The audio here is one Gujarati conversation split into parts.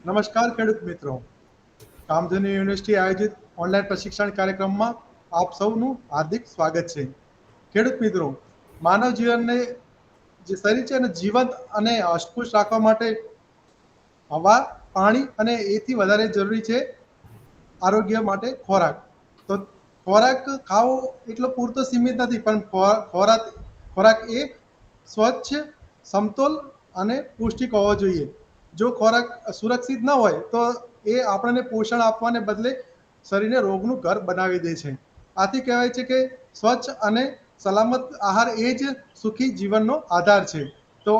નમસ્કાર ખેડૂત મિત્રો. કામધેનુ યુનિવર્સિટી આયોજિત ઓનલાઈન પ્રશિક્ષણ કાર્યક્રમમાં આપ સૌનું હાર્દિક સ્વાગત છે. ખેડૂત મિત્રો, માનવ જીવનને જે શરીર છે એને જીવંત અને અસ્પૃશ્ય રાખવા માટે હવા, પાણી અને એથી વધારે જરૂરી છે આરોગ્ય માટે ખોરાક. તો ખોરાક ખાવો એટલો પૂરતો સીમિત નથી, પણ ખોરાક એ સ્વચ્છ, સમતોલ અને પૌષ્ટિક હોવો જોઈએ. જો ખોરાક સુરક્ષિત ન હોય તો એ આપણને પોષણ આપવાને બદલે શરીરને રોગનું ઘર બનાવી દે છે. આથી કહેવાય છે કે સ્વચ્છ અને સલામત આહાર એ જ સુખી જીવનનો આધાર છે. તો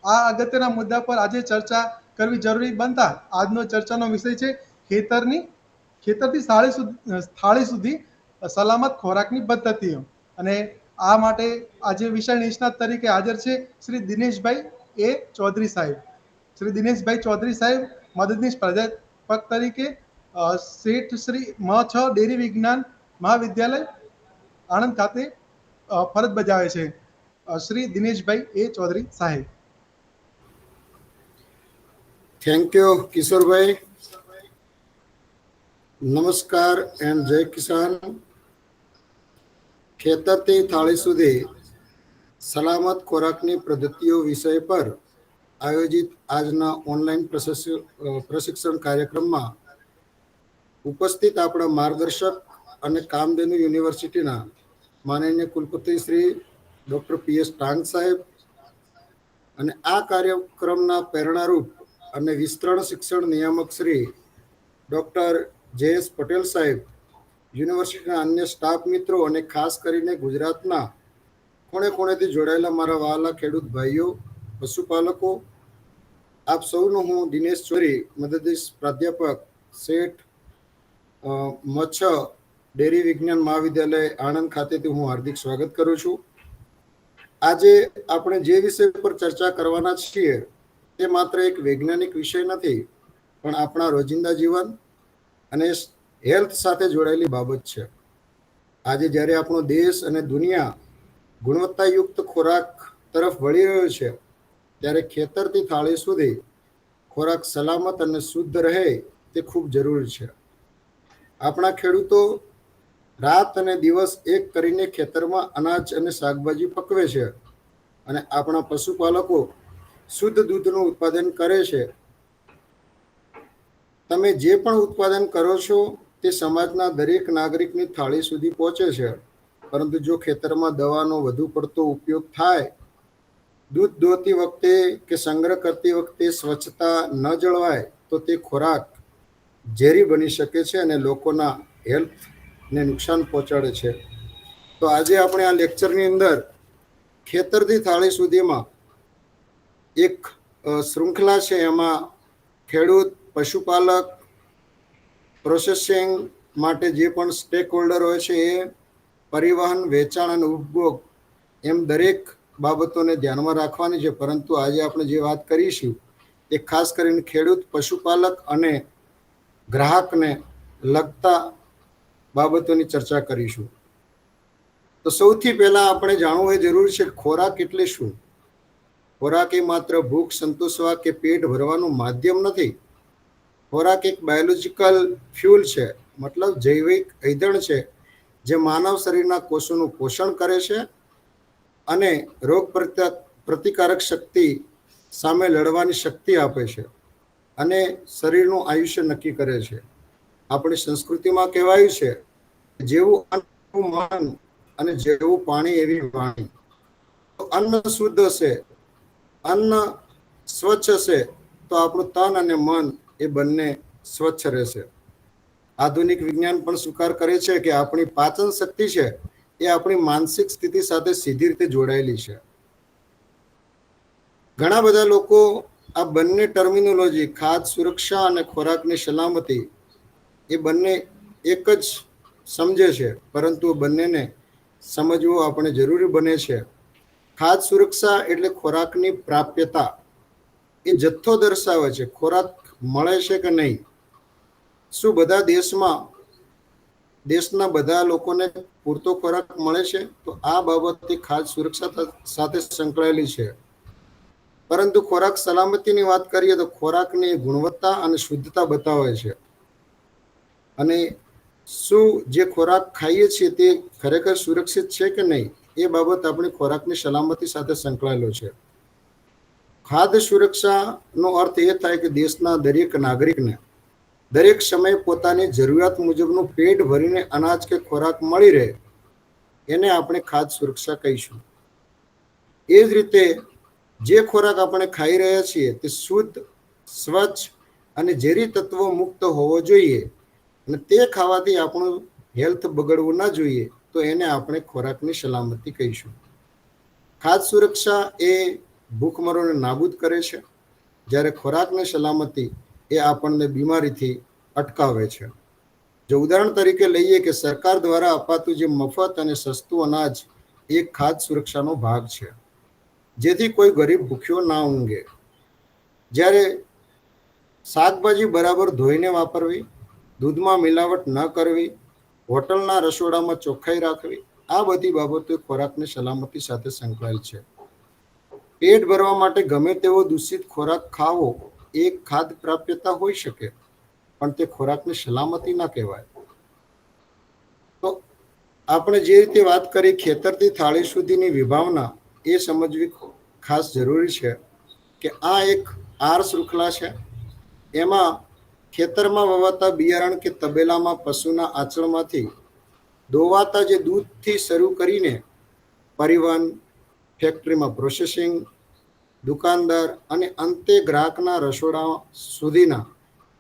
આ અગત્યના મુદ્દા પર આજે ચર્ચા કરવી જરૂરી બનતા આજનો ચર્ચાનો વિષય છે ખેતરથી થાળી સુધી સલામત ખોરાકની પદ્ધતિઓ. અને આ માટે આજે વિષય નિષ્ણાત તરીકે હાજર છે શ્રી દિનેશભાઈ એ ચૌધરી સાહેબ. શ્રી દિનેશભાઈ ચૌધરી સાહેબ મદદનીશ પ્રાધ્યાપક તરીકે શેઠ શ્રી ડેરી વિજ્ઞાન મહાવિદ્યાલય આણંદ ખાતે ફરજ બજાવે છે. શ્રી દિનેશભાઈ એ ચૌધરી સાહેબ. Thank you Kishorbhai. નમસ્કાર એન્ડ જય કિસાન. ખેતરથી થાળી સુધી સલામત ખોરાકની પદ્ધતિઓ વિષય પર આયોજિત આજના ઓનલાઈન પ્રશિક્ષણ કાર્યક્રમમાં ઉપસ્થિત આપણા માર્ગદર્શક અને કામધેનુ યુનિવર્સિટીના માનનીય કુલપતિ શ્રી ડૉક્ટર પીએસ ટાંગ સાહેબ અને આ કાર્યક્રમના પ્રેરણારૂપ અને વિસ્તરણ શિક્ષણ નિયામક શ્રી ડૉક્ટર જે.એસ. પટેલ સાહેબ, યુનિવર્સિટીના અન્ય સ્ટાફ મિત્રો અને ખાસ કરીને ગુજરાતના ખૂણે ખૂણેથી જોડાયેલા મારા વહાલા ખેડૂત ભાઈઓ, પશુપાલકો, આપ સૌનું હું દિનેશ ચૌધરી, મદદનીશ પ્રાધ્યાપક, શેઠ ડેરી વિજ્ઞાન મહાવિદ્યાલય આણંદ ખાતેથી હું હાર્દિક સ્વાગત કરું છું. આજે આપણે જે વિષય પર ચર્ચા કરવાના છીએ તે માત્ર એક વૈજ્ઞાનિક વિષય નથી, પણ આપણા રોજિંદા જીવન અને હેલ્થ સાથે જોડાયેલી બાબત છે. આજે જ્યારે આપણો દેશ અને દુનિયા ગુણવત્તાયુક્ત ખોરાક તરફ વળી રહ્યો છે, ત્યારે ખેતરથી થાળી સુધી ખોરાક સલામત અને શુદ્ધ રહે તે ખૂબ જરૂરી છે. આપણા ખેડૂતો રાત અને દિવસ એક કરીને ખેતરમાં અનાજ અને શાકભાજી પકવે છે અને આપણા પશુપાલકો શુદ્ધ દૂધનું ઉત્પાદન કરે છે. તમે જે પણ ઉત્પાદન કરો છો તે સમાજના દરેક નાગરિકની થાળી સુધી પહોંચે છે, પરંતુ જો ખેતરમાં દવાનો વધુ પડતો ઉપયોગ થાય, દૂધ ધોતી વખતે કે સંગ્રહ કરતી વખતે સ્વચ્છતા ન જળવાય તો તે ખોરાક ઝેરી બની શકે છે અને લોકોના હેલ્થને નુકસાન પહોંચાડે છે. તો આજે આપણે આ લેક્ચરની અંદર ખેતરથી થાળી સુધીમાં એક શૃંખલા છે. એમાં ખેડૂત, પશુપાલક, પ્રોસેસિંગ માટે જે પણ સ્ટેક હોલ્ડર હોય છે એ, પરિવહન, વેચાણ અને ઉપભોગ, એમ દરેક બાબતોને ધ્યાનમાં રાખવાની છે. પરંતુ આજે આપણે જે વાત કરીશું એ ખાસ કરીને ખેડૂત, પશુપાલક અને ગ્રાહકને લગતા બાબતોની ચર્ચા કરીશું. તો સૌથી પહેલા આપણે જાણવું એ જરૂરી છે ખોરાક એટલે શું. ખોરાક એ માત્ર ભૂખ સંતોષવા કે પેટ ભરવાનું માધ્યમ નથી. ખોરાક એક બાયોલોજિકલ ફ્યુલ છે, મતલબ જૈવિક ઈંધણ છે, જે માનવ શરીરના કોષોનું પોષણ કરે છે અને રોગ પ્રતિકારક શક્તિ સામે લડવાની શક્તિ આપે છે અને શરીરનું આયુષ્ય નક્કી કરે છે. આપણી સંસ્કૃતિમાં કહેવાયું છે, જેવું અન્ન મન અને જેવું પાણી એવી વાણી. અન્ન શુદ્ધ હશે, અન્ન સ્વચ્છ હશે તો આપણું તન અને મન એ બંને સ્વચ્છ રહેશે. આધુનિક વિજ્ઞાન પણ સ્વીકાર કરે છે કે આપણી પાચન શક્તિ છે એ આપણી માનસિક સ્થિતિ સાથે સીધી રીતે જોડાયેલી છે. ઘણા બધા લોકો આ બંને ટર્મિનોલોજી, ખાદ્ય સુરક્ષા અને ખોરાકની સલામતી, એ બંને એક જ સમજે છે, પરંતુ બંનેને સમજવું આપણે જરૂરી બને છે. ખાદ્ય સુરક્ષા એટલે ખોરાકની પ્રાપ્યતા, એ જથ્થો દર્શાવે છે. ખોરાક મળે છે કે નહીં, શું બધા દેશના બધા લોકોને પૂરતો ખોરાક મળે છે, તો આ બાબતથી ખાદ્ય સુરક્ષા સાથે સંકળાયેલી છે. પરંતુ ખોરાક સલામતીની વાત કરીએ તો ખોરાકની ગુણવત્તા અને શુદ્ધતા બતાવે છે, અને શું જે ખોરાક ખાઈએ છીએ તે ખરેખર સુરક્ષિત છે કે નહીં એ બાબત આપણી ખોરાકની સલામતી સાથે સંકળાયેલો છે. ખાદ્ય સુરક્ષાનો અર્થ એ થાય કે દેશના દરેક નાગરિકને દરેક સમયે પોતાની જરૂરિયાત મુજબનું પેટ ભરીને અનાજ કે ખોરાક મળી રહે, એને આપણે ખાદ્ય સુરક્ષા કહીશું. એ જ રીતે જે ખોરાક આપણે ખાઈ રહ્યા છીએ તે શુદ્ધ, સ્વચ્છ અને ઝેરી તત્વો મુક્ત હોવો જોઈએ, અને તે ખાવાથી આપણું હેલ્થ બગડવું ના જોઈએ, તો એને આપણે ખોરાકની સલામતી કહીશું. ખાદ્ય સુરક્ષા એ ભૂખમરોને નાબૂદ કરે છે, જ્યારે ખોરાકની સલામતી એ આપણને બીમારીથી અટકાવે છે. જો ઉદાહરણ તરીકે લઈએ કે સરકાર દ્વારા અપાતું જે મફત અને સસ્તું અનાજ એ ખાદ્ય સુરક્ષાનો ભાગ છે, જેથી કોઈ ગરીબ ભૂખ્યો ના ઊંઘે. જ્યારે શાકભાજી બરાબર ધોઈને વાપરવી, દૂધમાં મિલાવટ ન કરવી, હોટલના રસોડામાં ચોખ્ખાઈ રાખવી, આ બધી બાબતો ખોરાકની સલામતી સાથે સંકળાયેલ છે. પેટ ભરવા માટે ગમે તેવો દૂષિત ખોરાક ખાવો એ ખાદ્ય પ્રાપ્યતા હોઈ શકે, પણ તે ખોરાકની સલામતી ના કહેવાય. તો આપણે જે રીતે વાત કરી ખેતરથી થાળી સુધીની વિભાવના એ સમજવી ખાસ જરૂરી છે કે આ એક આહાર શૃંખલા છે. એમાં ખેતરમાં વવાતા બિયારણ કે તબેલામાં પશુના આંચળમાંથી દોવાતા જે દૂધથી શરૂ કરીને પરિવહન, ફેક્ટરીમાં પ્રોસેસિંગ, દુકાનદાર અને અંતે ગ્રાહકના રસોડા સુધીના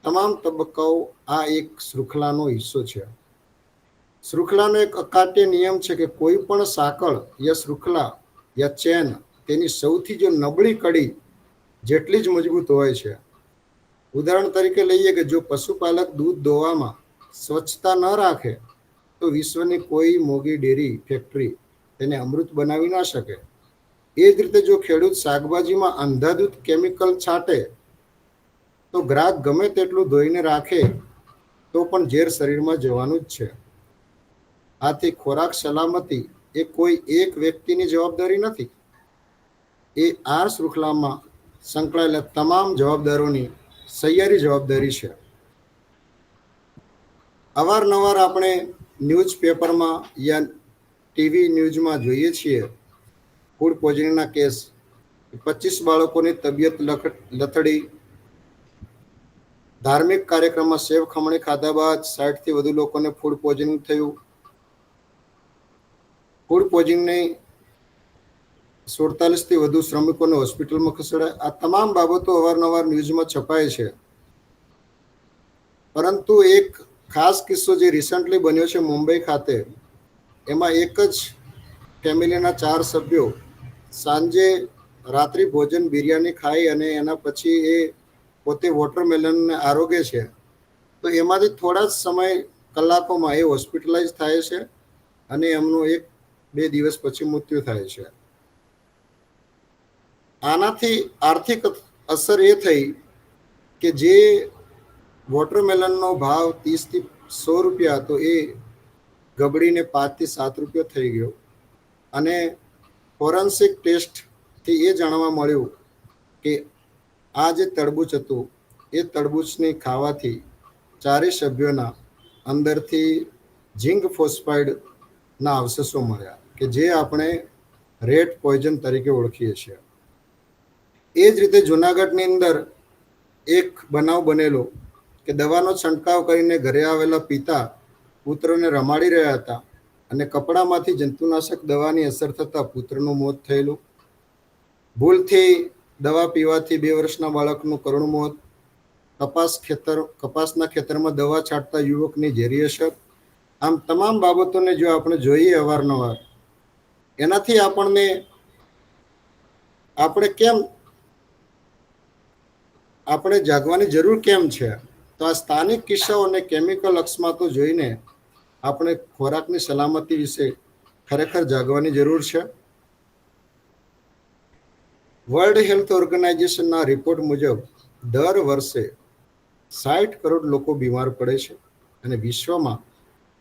તમામ તબક્કાઓ આ એક શૃંખલાનો હિસ્સો છે. શૃંખલાનો એક અકાટ્ય નિયમ છે કે કોઈ પણ સાંકળ યા શૃંખલા યા ચેન તેની સૌથી જો નબળી કડી જેટલી જ મજબૂત હોય છે. ઉદાહરણ તરીકે લઈએ કે જો પશુપાલક દૂધ દોવામાં સ્વચ્છતા ન રાખે તો વિશ્વની કોઈ મોંઘી ડેરી ફેક્ટરી તેને અમૃત બનાવી ના શકે. એ જ રીતે જો ખેડૂત શાકભાજીમાં અંધાધૂંધ કેમિકલ છાંટે તો ગ્રાહક ગમે તેટલું ધોઈને રાખે તો પણ ઝેર શરીરમાં જવાનું જ છે. આથી ખોરાક સલામતી એ કોઈ એક વ્યક્તિની જવાબદારી નથી, એ આ શૃંખલામાં સંકળાયેલા તમામ જવાબદારોની સહિયારી જવાબદારી છે. અવારનવાર આપણે ન્યૂઝપેપરમાં યા ટીવી ન્યૂઝમાં જોઈએ છીએ ફૂડ પોઈઝનિંગના કેસ. 25 બાળકોની તબિયત લથડી, ધાર્મિક કાર્યક્રમમાં સેવ ખમણી ખાધા બાદ 60થી વધુ લોકોને ફૂડ પોઈઝનિંગ થયું. ફૂડ પોઈઝનિંગની 47થી વધુ શ્રમિકોને હોસ્પિટલમાં ખસેડાયા. આ તમામ બાબતો અવારનવાર ન્યૂઝમાં છપાય છે. પરંતુ એક ખાસ કિસ્સો જે રિસન્ટલી બન્યો છે મુંબઈ ખાતે, એમાં એક જ ફેમિલીના 4 સભ્યો સાંજે રાત્રિ ભોજન બિરયાની ખાઈ અને એના પછી એ પોતે વોટરમેલનને આરોગે છે, તો એમાંથી થોડા જ સમય કલાકોમાં એ હોસ્પિટલાઇઝ થાય છે અને એમનું 1-2 દિવસ પછી મૃત્યુ થાય છે. આનાથી આર્થિક અસર એ થઈ કે જે વોટરમેલનનો ભાવ 30થી 100 રૂપિયા હતો એ ગબડીને 5થી 7 રૂપિયા થઈ ગયો. અને ફોરેન્સિક ટેસ્ટથી એ જાણવા મળ્યું કે આ જે તરબૂચ હતું એ તરબૂચને ખાવાથી 4 સભ્યોના અંદરથી ઝિંક ફોસ્ફાઇડના અવશેષો મળ્યા કે જે આપણે રેટ પોઈઝન તરીકે ઓળખીએ છીએ. એ જ રીતે જૂનાગઢની અંદર એક બનાવ બનેલો કે દવાનો છંટકાવ કરીને ઘરે આવેલા પિતા પુત્રને રમાડી રહ્યા હતા અને કપડામાંથી જંતુનાશક દવાની અસર થતાં પુત્રનું મોત થયેલું. ભૂલથી દવા પીવાથી 2 વર્ષના બાળકનું કરુણ મોત. કપાસના ખેતરમાં દવા છાંટતા યુવકની ઝેરી અસર. આમ તમામ બાબતોને જો આપણે જોઈએ અવારનવાર, એનાથી આપણે જાગવાની જરૂર કેમ છે? તો આ સ્થાનિક કિસ્સાઓ અને કેમિકલ અકસ્માતો જોઈને આપણે ખોરાકની સલામતી વિશે ખરેખર જાગવાની જરૂર છે. વર્લ્ડ હેલ્થ ઓર્ગેનાઇઝેશનના રિપોર્ટ મુજબ દર વર્ષે 60 કરોડ લોકો બીમાર પડે છે અને વિશ્વમાં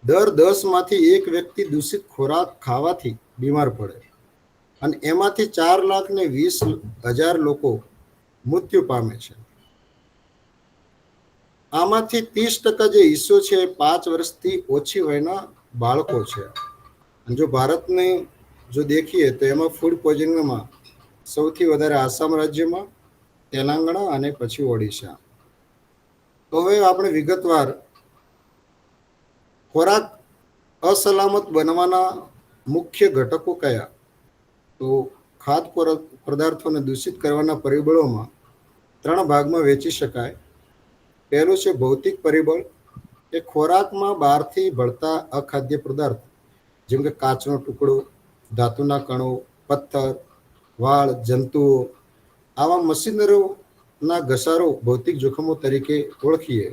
દર 10માંથી 1 વ્યક્તિ દૂષિત ખોરાક ખાવાથી બીમાર પડે. અને એમાંથી 4,20,000 લોકો મૃત્યુ પામે છે. આમાંથી 30% જે હિસ્સો છે એ 5 વર્ષથી ઓછી વયના બાળકો છે. અને જો ભારતને જો દેખીએ તો એમાં ફૂડ પોઈઝનિંગમાં સૌથી વધારે આસામ રાજ્યમાં, તેલંગાણા અને પછી ઓડિશા. તો હવે આપણે વિગતવાર ખોરાક અસલામત બનવાના મુખ્ય ઘટકો કયા? તો ખાદ્ય પદાર્થોને દૂષિત કરવાના પરિબળોમાં 3 ભાગમાં વહેંચી શકાય. પહેલું છે ભૌતિક પરિબળ. એ ખોરાકમાં બહારથી ભળતા અખાદ્ય પદાર્થ જેમ કે કાચનો ટુકડો, ધાતુના કણો, પથ્થર, વાળ, જંતુઓ, આવા મશીનરીઓના ઘસારો ભૌતિક જોખમો તરીકે ઓળખીએ,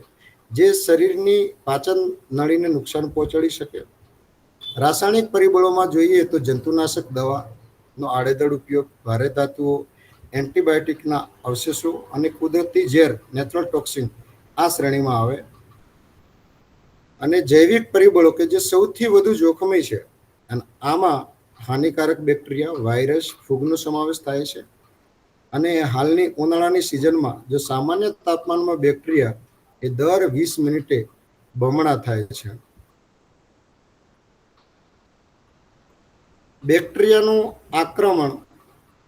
જે શરીરની પાચન નળીને નુકસાન પહોંચાડી શકે. રાસાયણિક પરિબળોમાં જોઈએ તો જંતુનાશક દવાનો આડેધડ ઉપયોગ, ભારે ધાતુઓ, એન્ટીબાયોટિકના અવશેષો અને કુદરતી ઝેર નેચરલ ટોક્સિન આ શ્રેણીમાં આવે. અને જૈવિક પરિબળો કે જે સૌથી વધુ જોખમી છે, અને આમાં હાનિકારક બેક્ટેરિયા, વાયરસ, ફૂગનો સમાવેશ થાય છે. અને હાલની ઉનાળાની સિઝનમાં જો સામાન્ય તાપમાનમાં બેક્ટેરિયા એ દર 20 મિનિટે બમણા થાય છે. બેક્ટેરિયાનું આક્રમણ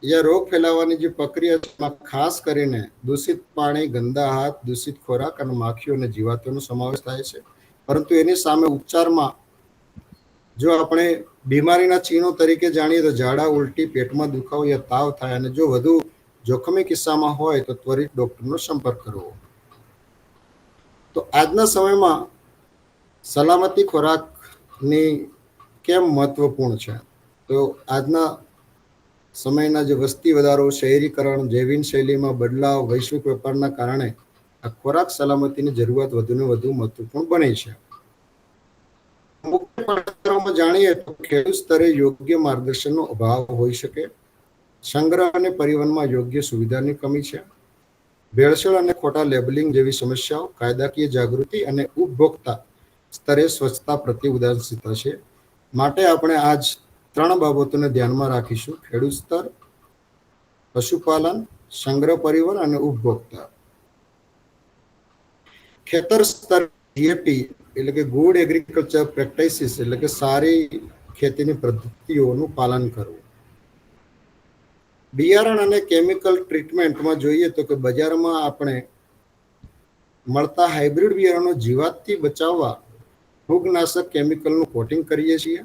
યા રોગ ફેલાવવાની જે પ્રક્રિયા છે ખાસ કરીને દૂષિત પાણી, ગંદા હાથ, દૂષિત ખોરાક અને માખીઓ અને જીવાતોનો સમાવેશ થાય છે. પરંતુ એની સામે ઉપચારમાં જો આપણે બીમારીના ચિહ્નો તરીકે જાણીએ તો ઝાડા, ઉલટી, પેટમાં દુખાવો યા તાવ થાય, અને જો વધુ જોખમી કિસ્સામાં હોય તો ત્વરિત ડૉક્ટરનો સંપર્ક કરવો. તો આજના સમયમાં સલામતી ખોરાકની કેમ મહત્વપૂર્ણ છે? તો આજના સમયના જે વસ્તી વધારો, શહેરીકરણ, જીવનશૈલીમાં બદલાવ, વૈશ્વિક વેપારના કારણે આ ખોરાક સલામતીની જરૂરિયાત વધુને વધુ મહત્વપૂર્ણ બની છે. મુખ્ય પડકારોમાં જાણીએ તો ખેડૂત સ્તરે યોગ્ય માર્ગદર્શનનો અભાવ હોઈ શકે, સંગ્રહ અને પરિવહનમાં યોગ્ય સુવિધાની કમી છે, ભેળસેળ અને ખોટા લેબલિંગ જેવી સમસ્યાઓ, કાયદાકીય જાગૃતિ અને ઉપભોક્તા સ્તરે સ્વચ્છતા પ્રત્યે ઉદાસીનતા છે. માટે આપણે આજ 3 બાબતોને ધ્યાનમાં રાખીશું: ખેડૂત સ્તર, પશુપાલન, સંગ્રહ, પરિવહન અને ઉપભોક્તા. ખેતર સ્તર જીએપી એટલે કે ગુડ એગ્રીકલ્ચર પ્રેક્ટિસિસ એટલે કે સારી ખેતીની પદ્ધતિઓનું પાલન કરવું. બિયારણ અને કેમિકલ ટ્રીટમેન્ટમાં જોઈએ તો કે બજારમાં આપણે મળતા હાઇબ્રિડ બિયારણો જીવાતથી બચાવવા ફૂગનાશક કેમિકલનું કોટિંગ કરીએ છીએ,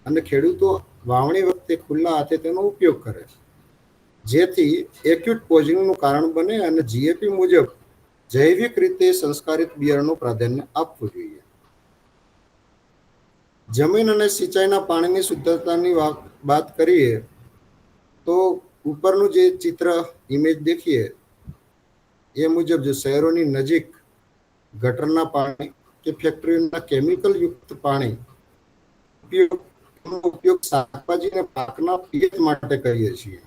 અને ખેડૂતો વાવણી વખતે ખુલ્લા હાથે તેનો ઉપયોગ કરે છે, જેથી એક્યુટ પોઈઝનિંગનું કારણ બને. અને જીએપી મુજબ જૈવિક રીતે સંસ્કારિત બિયારણનું પ્રાધાન્ય આપવું જોઈએ. જમીન અને સિંચાઈના પાણીની શુદ્ધતાની વાત કરીએ તો ઉપરનું જે ચિત્ર ઇમેજ દેખીએ એ મુજબ જો શહેરોની નજીક ગટરના પાણી કે ફેક્ટરીના કેમિકલ યુક્ત પાણી ઉપયોગ શાકભાજી અને પાકના પિયત માટે કરીએ છીએ,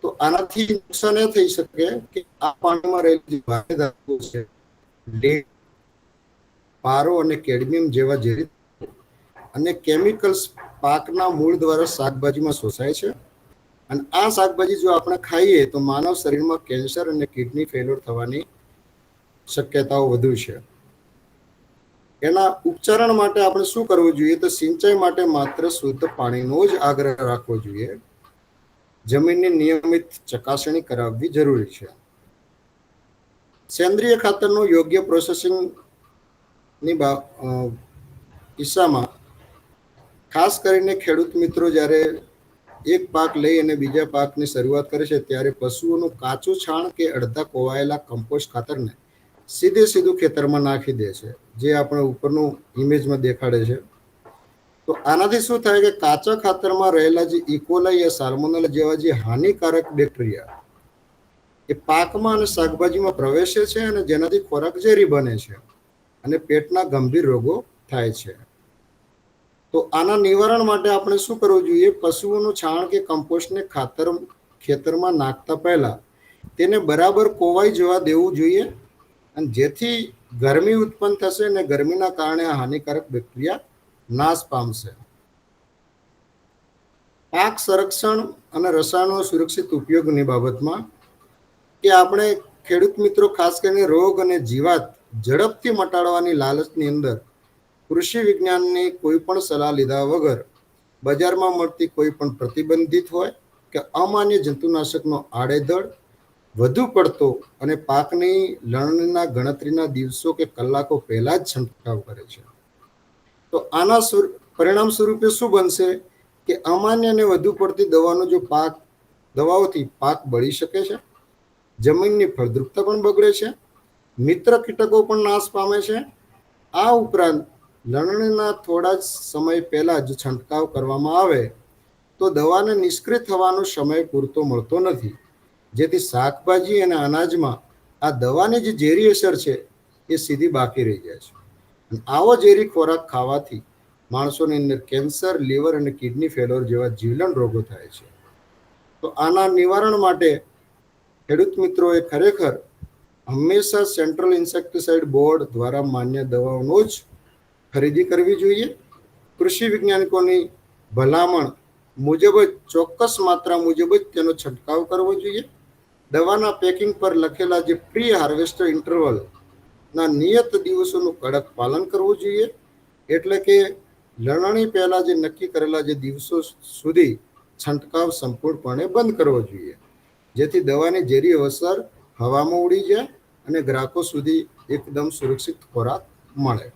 તો આનાથી નુકસાન એ થઈ શકે કે આ પાણીમાં રહેલી ભારે ધાતુઓ છે, લેડ, પારો અને કેડમિયમ જેવા ઝેરી અને કેમિકલ્સ પાકના મૂળ દ્વારા શાકભાજીમાં શોષાય છે. અને આ શાકભાજી જો આપણે ખાઈએ તો માનવ શરીરમાં કેન્સર અને કિડની ફેલ્યોર થવાની શક્યતાઓ વધુ છે. એના ઉપચારણ માટે આપણે શું કરવું જોઈએ? તો સિંચાઈ માટે માત્ર શુદ્ધ પાણીનો જ આગ્રહ રાખવો જોઈએ. જમીનની નિયમિત ચકાસણી કરાવવી જરૂરી છે. સેન્દ્રિય ખાતરનું યોગ્ય પ્રોસેસિંગની કિસ્સામાં ખાસ કરીને ખેડૂત મિત્રો જ્યારે એક પાક લઈ અને બીજા પાકની શરૂઆત કરે છે ત્યારે પશુઓનું કાચું છાણ કે અડધા કોવાયેલા કમ્પોસ્ટ ખાતરને સીધું ખેતરમાં નાખી દે છે, જે આપણે ઉપરનું ઇમેજમાં દેખાડે છે. તો આનાથી શું થાય કે કાચા ખાતરમાં રહેલા જે ઇકોલાઈ યા સાલ્મોનેલા જેવા જે હાનિકારક બેક્ટેરિયા એ પાકમાં અને શાકભાજીમાં પ્રવેશે છે, અને જેનાથી ખોરાક ઝેરી બને છે અને પેટના ગંભીર રોગો થાય છે. તો આના નિવારણ માટે આપણે શું કરવું જોઈએ? પશુઓનું છાણ કે કમ્પોસ્ટને ખેતરમાં નાખતા પહેલા તેને બરાબર કોવાઈ જવા દેવું જોઈએ, અને જેથી ગરમી ઉત્પન્ન થશે અને ગરમીના કારણે હાનિકારક બેક્ટેરિયા નાશ પામશે. પાક સંરક્ષણ અને રસાયણો સુરક્ષિત ઉપયોગની બાબતમાં કે આપણે ખેડૂત મિત્રો ખાસ કરીને રોગ અને જીવાત ઝડપથી મટાડવાની લાલચની અંદર કૃષિ વિજ્ઞાનની કોઈ પણ સલાહ લીધા વગર બજારમાં મળતી કોઈ પણ પ્રતિબંધિત હોય કે અમાન્ય જંતુનાશકનો આડેધડ વધુ પડતો અને પાકની લણણીના ગણતરીના દિવસો કે કલાકો પહેલા જ છંટકાવ કરે છે. તો આના પરિણામ સ્વરૂપે શું બનશે કે અમાન્ય અને વધુ પડતી દવાઓથી પાક બળી શકે છે, જમીનની ફળદ્રુપતા પણ બગડે છે, મિત્ર કીટકો પણ નાશ પામે છે. આ ઉપરાંત લણણીના થોડા જ સમય પહેલા જો છંટકાવ કરવામાં આવે તો દવાને નિષ્ક્રિય થવાનો સમય પૂરતો મળતો નથી, જેથી શાકભાજી અને અનાજમાં આ દવાની જે ઝેરી અસર છે એ સીધી બાકી રહી જાય છે. આવો ઝેરી ખોરાક ખાવાથી માણસોની અંદર કેન્સર, લીવર અને કિડની ફેલ્યોર જેવા જીવલેણ રોગો થાય છે. તો આના નિવારણ માટે ખેડૂત મિત્રોએ ખરેખર હંમેશા સેન્ટ્રલ ઇન્સેક્ટિસાઇડ બોર્ડ દ્વારા માન્ય દવાઓનો જ ખરીદી કરવી જોઈએ. કૃષિ વૈજ્ઞાનિકોની ભલામણ મુજબ જ ચોક્કસ માત્રા મુજબ જ તેનો છંટકાવ કરવો જોઈએ. દવાના પેકિંગ પર લખેલા જે પ્રી હાર્વેસ્ટર ઇન્ટરવલના નિયત દિવસોનું કડક પાલન કરવું જોઈએ. એટલે કે લણણી પહેલા જે નક્કી કરેલા જે દિવસો સુધી છંટકાવ સંપૂર્ણપણે બંધ કરવો જોઈએ, જેથી દવાની ઝેરી અસર હવામાં ઉડી જાય અને ગ્રાહકો સુધી એકદમ સુરક્ષિત ખોરાક મળે.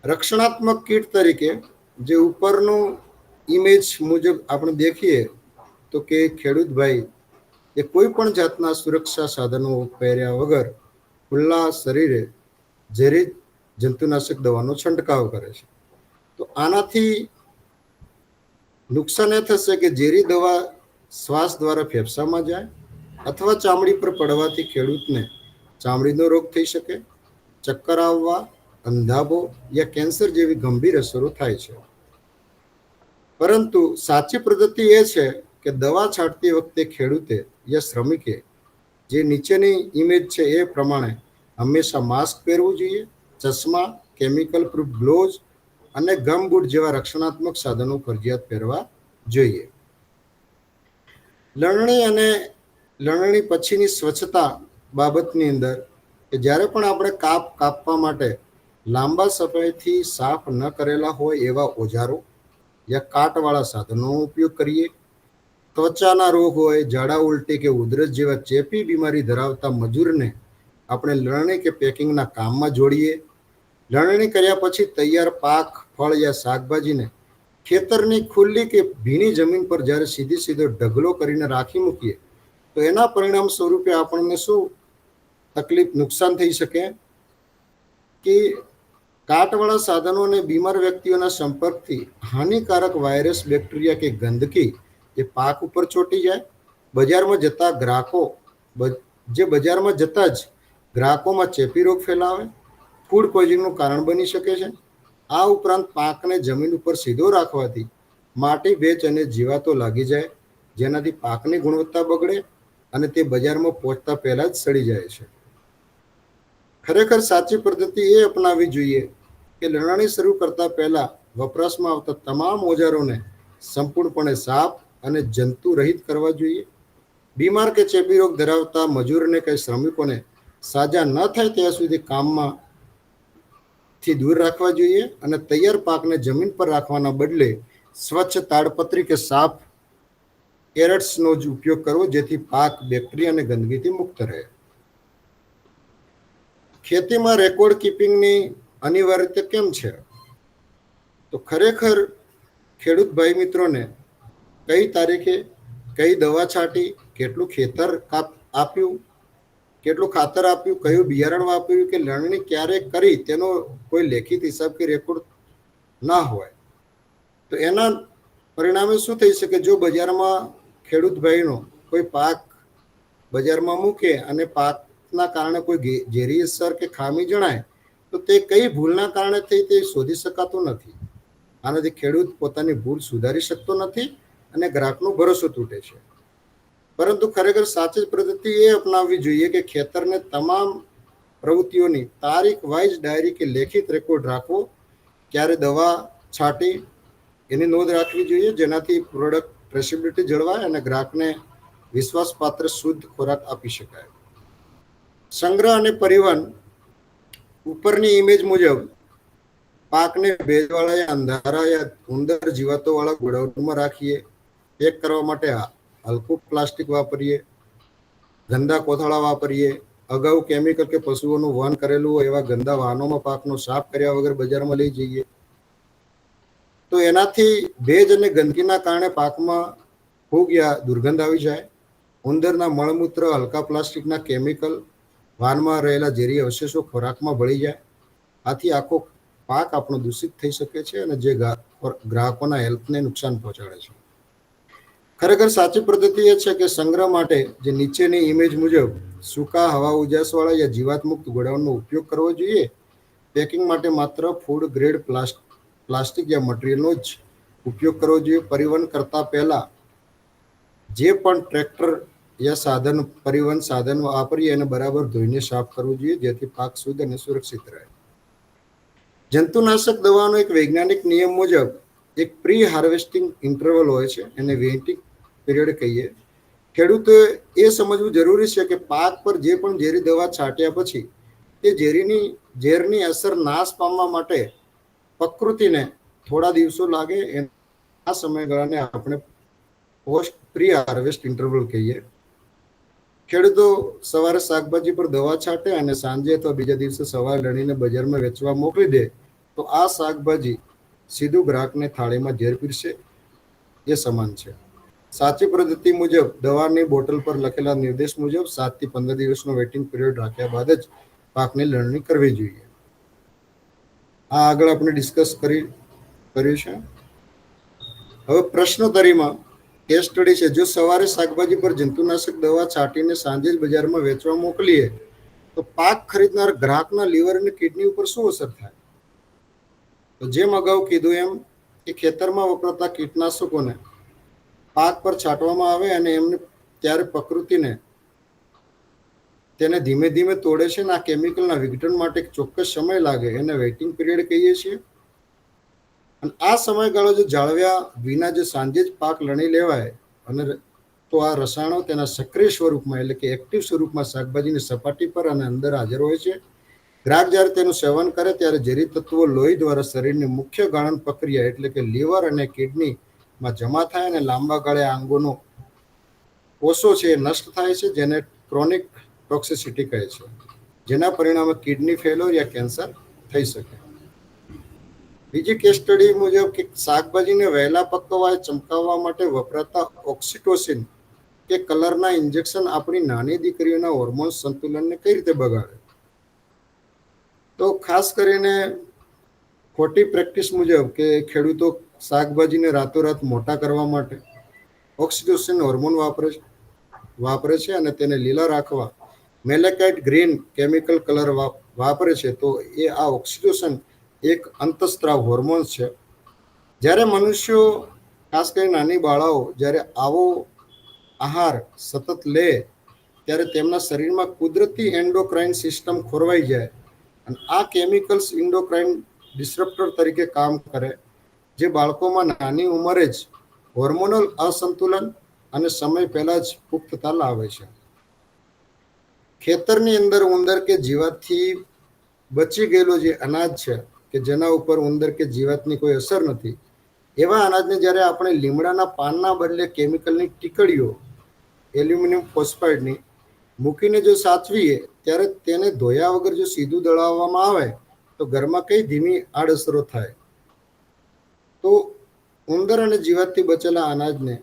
રક્ષણાત્મક કીટ તરીકે જે ઉપરનું ઇમેજ મુજબ આપણે દેખીએ તો કે ખેડૂત ભાઈ એ કોઈ પણ જાતના સુરક્ષા સાધનો પહેર્યા વગર ખુલ્લા શરીરે ઝેરી જંતુનાશક દવાનો છંટકાવ કરે છે. તો આનાથી નુકસાન એ થશે કે ઝેરી દવા શ્વાસ દ્વારા ફેફસામાં જાય અથવા ચામડી પર પડવાથી ખેડૂતને ચામડીનો રોગ થઈ શકે, ચક્કર આવવા, અંધાપો યા કેન્સર જેવી ગંભીર અસરો થાય છે. પરંતુ સાચી પદ્ધતિ એ છે કે દવા છાંટતી વખતે ખેડૂતે યા શ્રમિકે જે નીચેની ઇમેજ છે એ પ્રમાણે હંમેશા માસ્ક પહેરવું જોઈએ, ચશ્મા, કેમિકલ પ્રૂફ ગ્લોવ્સ અને ગમબૂટ જેવા રક્ષણાત્મક સાધનો ફરજિયાત પહેરવા જોઈએ. લણણી અને લણણી પછીની સ્વચ્છતા બાબતની અંદર કે જ્યારે પણ આપણે કાપવા માટે લાંબા સમયથી સાફ ન કરેલા હોય એવા ઓજારો યા કાટવાળા સાધનોનો ઉપયોગ કરીએ. ત્વચાના રોગ હોય, ઝાડા ઉલટી કે ઉધરસ જેવા ચેપી બીમારી ધરાવતા મજૂરને આપણે લણણી કે પેકિંગના કામમાં જોડીએ. લણણી કર્યા પછી તૈયાર પાક, ફળ યા શાકભાજીને ખેતરની ખુલ્લી કે ભીની જમીન પર જ્યારે સીધો ઢગલો કરીને રાખી મૂકીએ તો એના પરિણામ સ્વરૂપે આપણને શું નુકસાન થઈ શકે કે કાટવાળા સાધનો અને બીમાર વ્યક્તિઓના સંપર્કથી હાનિકારક વાયરસ, બેક્ટેરિયા કે ગંદકી એ પાક ઉપર ચોંટી જાય. બજારમાં જતા જ ગ્રાહકોમાં ચેપી રોગ ફેલાવે, ફૂડ પોઈઝનિંગનું કારણ બની શકે છે. આ ઉપરાંત પાકને જમીન ઉપર સીધો રાખવાથી માટી, ભેજ અને જીવાતો લાગી જાય, જેનાથી પાકની ગુણવત્તા બગડે અને તે બજારમાં પહોંચતા પહેલા જ સડી જાય છે. ખરેખર સાચી પદ્ધતિ એ અપનાવવી જોઈએ કે લણણી શરૂ કરતા પહેલા વપરાશમાં આવતા તમામ ઓજારોને સંપૂર્ણપણે સાફ અને જંતુ રહિત કરવા જોઈએ. બીમાર કે ચેપી રોગ ધરાવતા મજૂરને કે શ્રમિકોને સાજા ન થાય ત્યાં સુધી કામમાંથી દૂર રાખવા જોઈએ અને તૈયાર પાકને જમીન પર રાખવાના બદલે સ્વચ્છ તાડપત્રી કે સાફ એરટ્સનો જ ઉપયોગ કરવો, જેથી પાક બેક્ટેરિયા અને ગંદકીથી મુક્ત રહે. ખેતીમાં રેકોર્ડ કીપિંગની અનિવાર્યતા કેમ છે? તો ખરેખર ખેડૂત ભાઈ મિત્રોને કઈ તારીખે કઈ દવા છાંટી, કેટલું ખેતર આપ્યું, કેટલું ખાતર આપ્યું, કયું બિયારણ વાપર્યું કે લણણી ક્યારે કરી તેનો કોઈ લેખિત હિસાબ કે રેકોર્ડ ના હોય તો એના પરિણામે શું થઈ શકે? જો બજારમાં ખેડૂત ભાઈનો કોઈ પાક બજારમાં મૂકે અને પાકના કારણે કોઈ ઝેરી અસર કે ખામી જણાય તો તે કઈ ભૂલના કારણે થઈ તે શોધી શકાતું નથી. આનાથી ખેડૂત પોતાની ભૂલ સુધારી શકતો નથી અને ગ્રાહકનો ભરોસો તૂટે છે. પરંતુ ખરેખર સાચી પદ્ધતિ એ અપનાવવી જોઈએ કે ખેતરને તમામ પ્રવૃત્તિઓની તારીખ વાઇઝ ડાયરી કે લેખિત રેકોર્ડ રાખવો, ક્યારે દવા છાંટી, એની નોંધ રાખવી જોઈએ, જેનાથી પ્રોડક્ટ ટ્રેસેબિલિટી જળવાય અને ગ્રાહકને વિશ્વાસપાત્ર શુદ્ધ ખોરાક આપી શકાય. સંગ્રહ અને પરિવહન. ઉપરની ઇમેજ મુજબ પાકને ભેજવાળા યા અંધારા યા ઉંદર જીવાતો વાળા ગોડાઉનમાં રાખીએ. પેક કરવા માટે હલકું પ્લાસ્ટિક વાપરીએ, ગંદા કોથળા વાપરીએ, અગાઉ કેમિકલ કે પશુઓનું વહન કરેલું હોય એવા ગંદા વાહનોમાં પાકનો સાફ કર્યા વગર બજારમાં લઈ જઈએ તો એનાથી ભેજ અને ગંદકીના કારણે પાકમાં ફૂગ યા દુર્ગંધ આવી જાય. ઉંદરના મળમૂત્ર, હલકા પ્લાસ્ટિકના કેમિકલ, વાનમાં રહેલા ઝેરી અવશેષો ખોરાકમાં ભળી જાય. આથી આખો પાક આપણો દૂષિત થઈ શકે છે અને જે ગ્રાહકોના હેલ્થને નુકસાન પહોંચાડે છે. ખરેખર સાચી પદ્ધતિ એ છે કે સંગ્રહ માટે જે નીચેની ઇમેજ મુજબ સૂકા, હવા ઉજાસવાળા યા જીવાત-મુક્ત ગોડાઉનનો ઉપયોગ કરવો જોઈએ. પેકિંગ માટે માત્ર ફૂડ ગ્રેડ પ્લાસ્ટિક યા મટીરિયલનો જ ઉપયોગ કરવો જોઈએ. પરિવહન કરતા પહેલા જે પણ ટ્રેક્ટર યા પરિવહન સાધન વાપરીએ એને બરાબર ધોઈને સાફ કરવું જોઈએ, જેથી પાક શુદ્ધ અને સુરક્ષિત રહે. જંતુનાશક દવાનો એક વૈજ્ઞાનિક નિયમ મુજબ એક પ્રી હાર્વેસ્ટિંગ ઇન્ટરવલ હોય છે, એને વેઇટિંગ પીરિયડ કહીએ. ખેડૂતોએ એ સમજવું જરૂરી છે કે પાક પર જે પણ ઝેરી દવા છાંટ્યા પછી તે ઝેરની અસર નાશ પામવા માટે પ્રકૃતિને થોડા દિવસો લાગે. આ સમયગાળાને આપણે પોસ્ટ પ્રી હાર્વેસ્ટ ઇન્ટરવલ કહીએ. ખેડૂતો સવારે શાકભાજી પર દવા છાંટે અને સાંજે અથવા બીજા દિવસે સવારે લણીને બજારમાં વેચવા મોકલી દે તો આ શાકભાજી સીધું ગ્રાહકને થાળીમાં ઝેર પીરસે એ સમાન છે. સાચી પદ્ધતિ મુજબ દવાની બોટલ પર લખેલા નિર્દેશ મુજબ 7 થી 15 દિવસનો વેઇટિંગ પીરિયડ રાખ્યા બાદ જ પાકની લણણી કરવી જોઈએ. આ આગળ આપણે ડિસ્કસ કર્યું છે. હવે પ્રશ્નોત્તરીમાં કેસ સ્ટડી છે. જો સવારે શાકભાજી પર જંતુનાશક દવા છાંટીને સાંજે જ બજારમાં વેચવા મોકલીએ તો પાક ખરીદનાર ગ્રાહકના લીવર અને કિડની ઉપર શું અસર થાય? તો જેમ અગાઉ કીધું એમ કે ખેતરમાં વપરાતા કીટનાશકોને પાક પર છાંટવામાં આવે અને એમને ત્યારે પ્રકૃતિને તેને ધીમે ધીમે તોડે છે અને આ કેમિકલના વિઘટન માટે એક ચોક્કસ સમય લાગે એને વેઇટિંગ પીરિયડ કહીએ છીએ. અને આ સમયગાળો જો જાળવ્યા વિના જો સાંજે જ પાક લણી લેવાય અને તો આ રસાયણો તેના સક્રિય સ્વરૂપમાં એટલે કે એક્ટિવ સ્વરૂપમાં શાકભાજીની સપાટી પર અને અંદર હાજર હોય છે. ગ્રાહક જ્યારે તેનું સેવન કરે ત્યારે ઝેરી તત્વો લોહી દ્વારા શરીરની મુખ્ય ગાળણ પ્રક્રિયા એટલે કે લીવર અને કિડનીમાં જમા થાય અને લાંબા ગાળે આ અંગોનો કોષો છે એ નષ્ટ થાય છે, જેને ક્રોનિક ટોક્સિસિટી કહે છે, જેના પરિણામે કિડની ફેલ્યોર યા કેન્સર થઈ શકે. બીજી કેસ સ્ટડી મુજબ કે શાકભાજીને વહેલા પકવવા ચમકાવવા માટે વપરાતા ઓક્સિટોસિન કે કલરના ઇન્જેક્શન આપણી નાની દીકરીઓના હોર્મોન સંતુલનને કઈ રીતે બગાડે? તો ખાસ કરીને ખોટી પ્રેક્ટિસ મુજબ કે ખેડૂતો શાકભાજીને રાતોરાત મોટા કરવા માટે ઓક્સિટોસિન હોર્મોન વાપરે છે અને તેને લીલા રાખવા મેલેકાઇટ ગ્રીન કેમિકલ કલર વાપરે છે. તો એ આ ઓક્સિટોસિન એક અંતઃસ્ત્રાવ હોર્મોન છે. જ્યારે મનુષ્યો ખાસ કરીને નાની બાળાઓ જ્યારે આવો આહાર સતત લે ત્યારે તેમના શરીરમાં કુદરતી એન્ડોક્રાઇન સિસ્ટમ ખોરવાઈ જાય અને આ કેમિકલ્સ એન્ડોક્રાઇન ડિસ્રપ્ટર તરીકે કામ કરે, જે બાળકોમાં નાની ઉંમરે જ હોર્મોનલ અસંતુલન અને સમય પહેલા જ પુખ્તતા લાવે છે. ખેતરની અંદર ઉંદર કે જીવાતથી બચી ગયેલો જે અનાજ છે કે જેના ઉપર ઉંદર કે જીવાતની કોઈ અસર નથી, એવા અનાજને જ્યારે આપણે લીમડાના પાનના બદલે કેમિકલની ટીકડીઓ એલ્યુમિનિયમ ફોસ્ફાઇડની મૂકીને જો સાચવીએ ત્યારે તેને ધોયા વગર જો સીધું દળાવવામાં આવે તો ઘરમાં કઈ ધીમી આડઅસરો થાય. તો ઉંદર અને જીવાતથી બચેલા અનાજને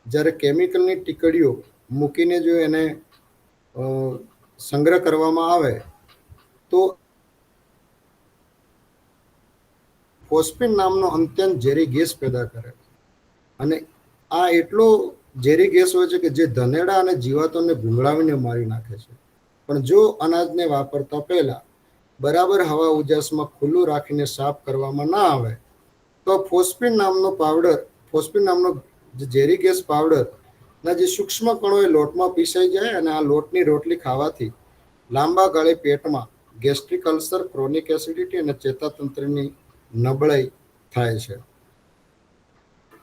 જ્યારે કેમિકલની ટીકડીઓ મૂકીને જો એને સંગ્રહ કરવામાં આવે તો ફોસ્ફિન નામનો અત્યંત ઝેરી ગેસ પેદા કરે અને આ એટલો ઝેરી ગેસ હોય છે કે જે ધનેડા અને જીવાતોને ભૂંગળાવીને મારી નાખે છે. પણ જો અનાજને વાપરતા પહેલા બરાબર હવા ઉજાસમાં ખુલ્લું રાખીને સાફ કરવામાં ના આવે તો ફોસ્ફિન નામનો જે ઝેરી ગેસ પાવડરના જે સૂક્ષ્મ કણો એ લોટમાં પીસાઈ જાય અને આ લોટની રોટલી ખાવાથી લાંબા ગાળે પેટમાં ગેસ્ટ્રિક અલ્સર, ક્રોનિક એસિડિટી અને ચેતાતંત્રની નબળાઈ થાય છે.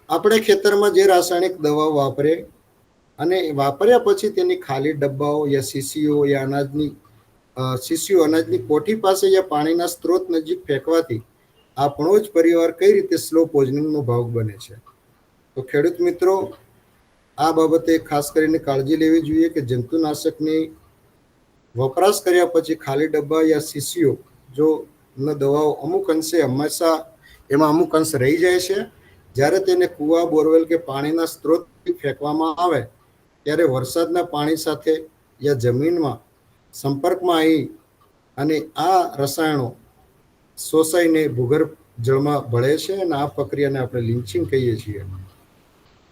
આપણે ખેતરમાં જે રાસાયણિક દવાઓ વાપરે અને વાપર્યા પછી તેની ખાલી ડબ્બાઓ યા શીશીઓ યા શીશીઓ અનાજની કોઠી પાસે યા પાણીના સ્ત્રોત નજીક ફેંકવાથી આપણો જ પરિવાર કઈ રીતે સ્લો પોઈઝનિંગનો ભાગ બને છે. તો ખેડૂત મિત્રો, આ બાબતે ખાસ કરીને કાળજી લેવી જોઈએ કે જંતુનાશકની વપરાશ કર્યા પછી ખાલી ડબ્બા યા શીશીઓ જો દવાઓ અમુક અંશે હંમેશા એમાં અમુક અંશ રહી જાય છે. જ્યારે તેને કૂવા, બોરવેલ કે પાણીના સ્ત્રોતથી ફેંકવામાં આવે ત્યારે વરસાદના પાણી સાથે યા જમીનમાં સંપર્કમાં આવી અને આ રસાયણો શોષાઈને ભૂગર્ભ જળમાં ભળે છે અને આ પ્રક્રિયાને આપણે લિન્ચિંગ કહીએ છીએ.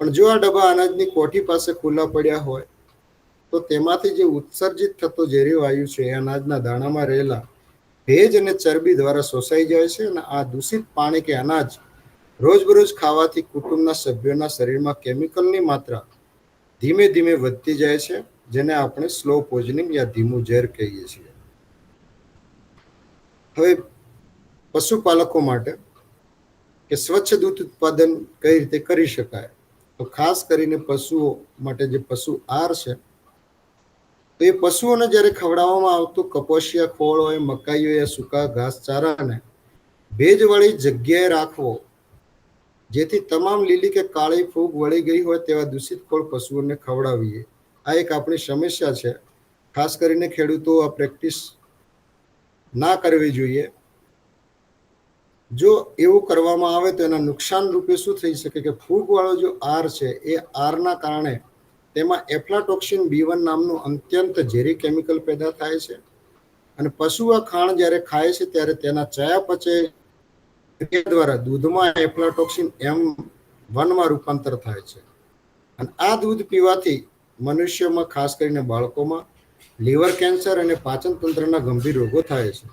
પણ જો આ ડબ્બા અનાજની કોઠી પાસે ખુલ્લા પડ્યા હોય તો તેમાંથી જે ઉત્સર્જિત થતો ઝેરી વાયુ છે એ અનાજના દાણામાં રહેલા ભેજ અને ચરબી દ્વારા શોષાઈ જાય છે અને આ દૂષિત પાણી કે અનાજ રોજબરોજ ખાવાથી કુટુંબના સભ્યોના શરીરમાં કેમિકલની માત્રા ધીમે ધીમે વધતી જાય છે, જેને આપણે સ્લો પોઈઝનિંગ યા ધીમું ઝેર કહીએ છીએ. હવે પશુપાલકો માટે કે સ્વચ્છ દૂધ ઉત્પાદન કઈ રીતે કરી શકાય, તો ખાસ કરીને પશુઓ માટે જે પશુ આહાર છે તો એ પશુઓને જ્યારે ખવડાવવામાં આવતું કપોશિયા ખોળ હોય, મકાઈ હોય યા સૂકા ઘાસચારાને ભેજવાળી જગ્યાએ રાખવો, જેથી તમામ લીલી કે કાળી ફૂગ વળી ગઈ હોય તેવા દૂષિત ખોળ પશુઓને ખવડાવીએ. આ એક આપણી સમસ્યા છે. ખાસ કરીને ખેડૂતો આ પ્રેક્ટિસ ના કરવી જોઈએ. જો એવું કરવામાં આવે તો એના નુકસાન રૂપે શું થઈ શકે કે ફૂગવાળો જો આર છે એ આરના કારણે તેમાં એફ્લાટોક્સિન B1 નામનું અત્યંત ઝેરી કેમિકલ પેદા થાય છે અને પશુ આ ખાણ જ્યારે ખાય છે ત્યારે તેના ચયાપચય દ્વારા દૂધમાં એફ્લાટોક્સિન M1 માં રૂપાંતર થાય છે અને આ દૂધ પીવાથી મનુષ્યમાં ખાસ કરીને બાળકોમાં લીવર કેન્સર અને પાચન તંત્રના ગંભીર રોગો થાય છે.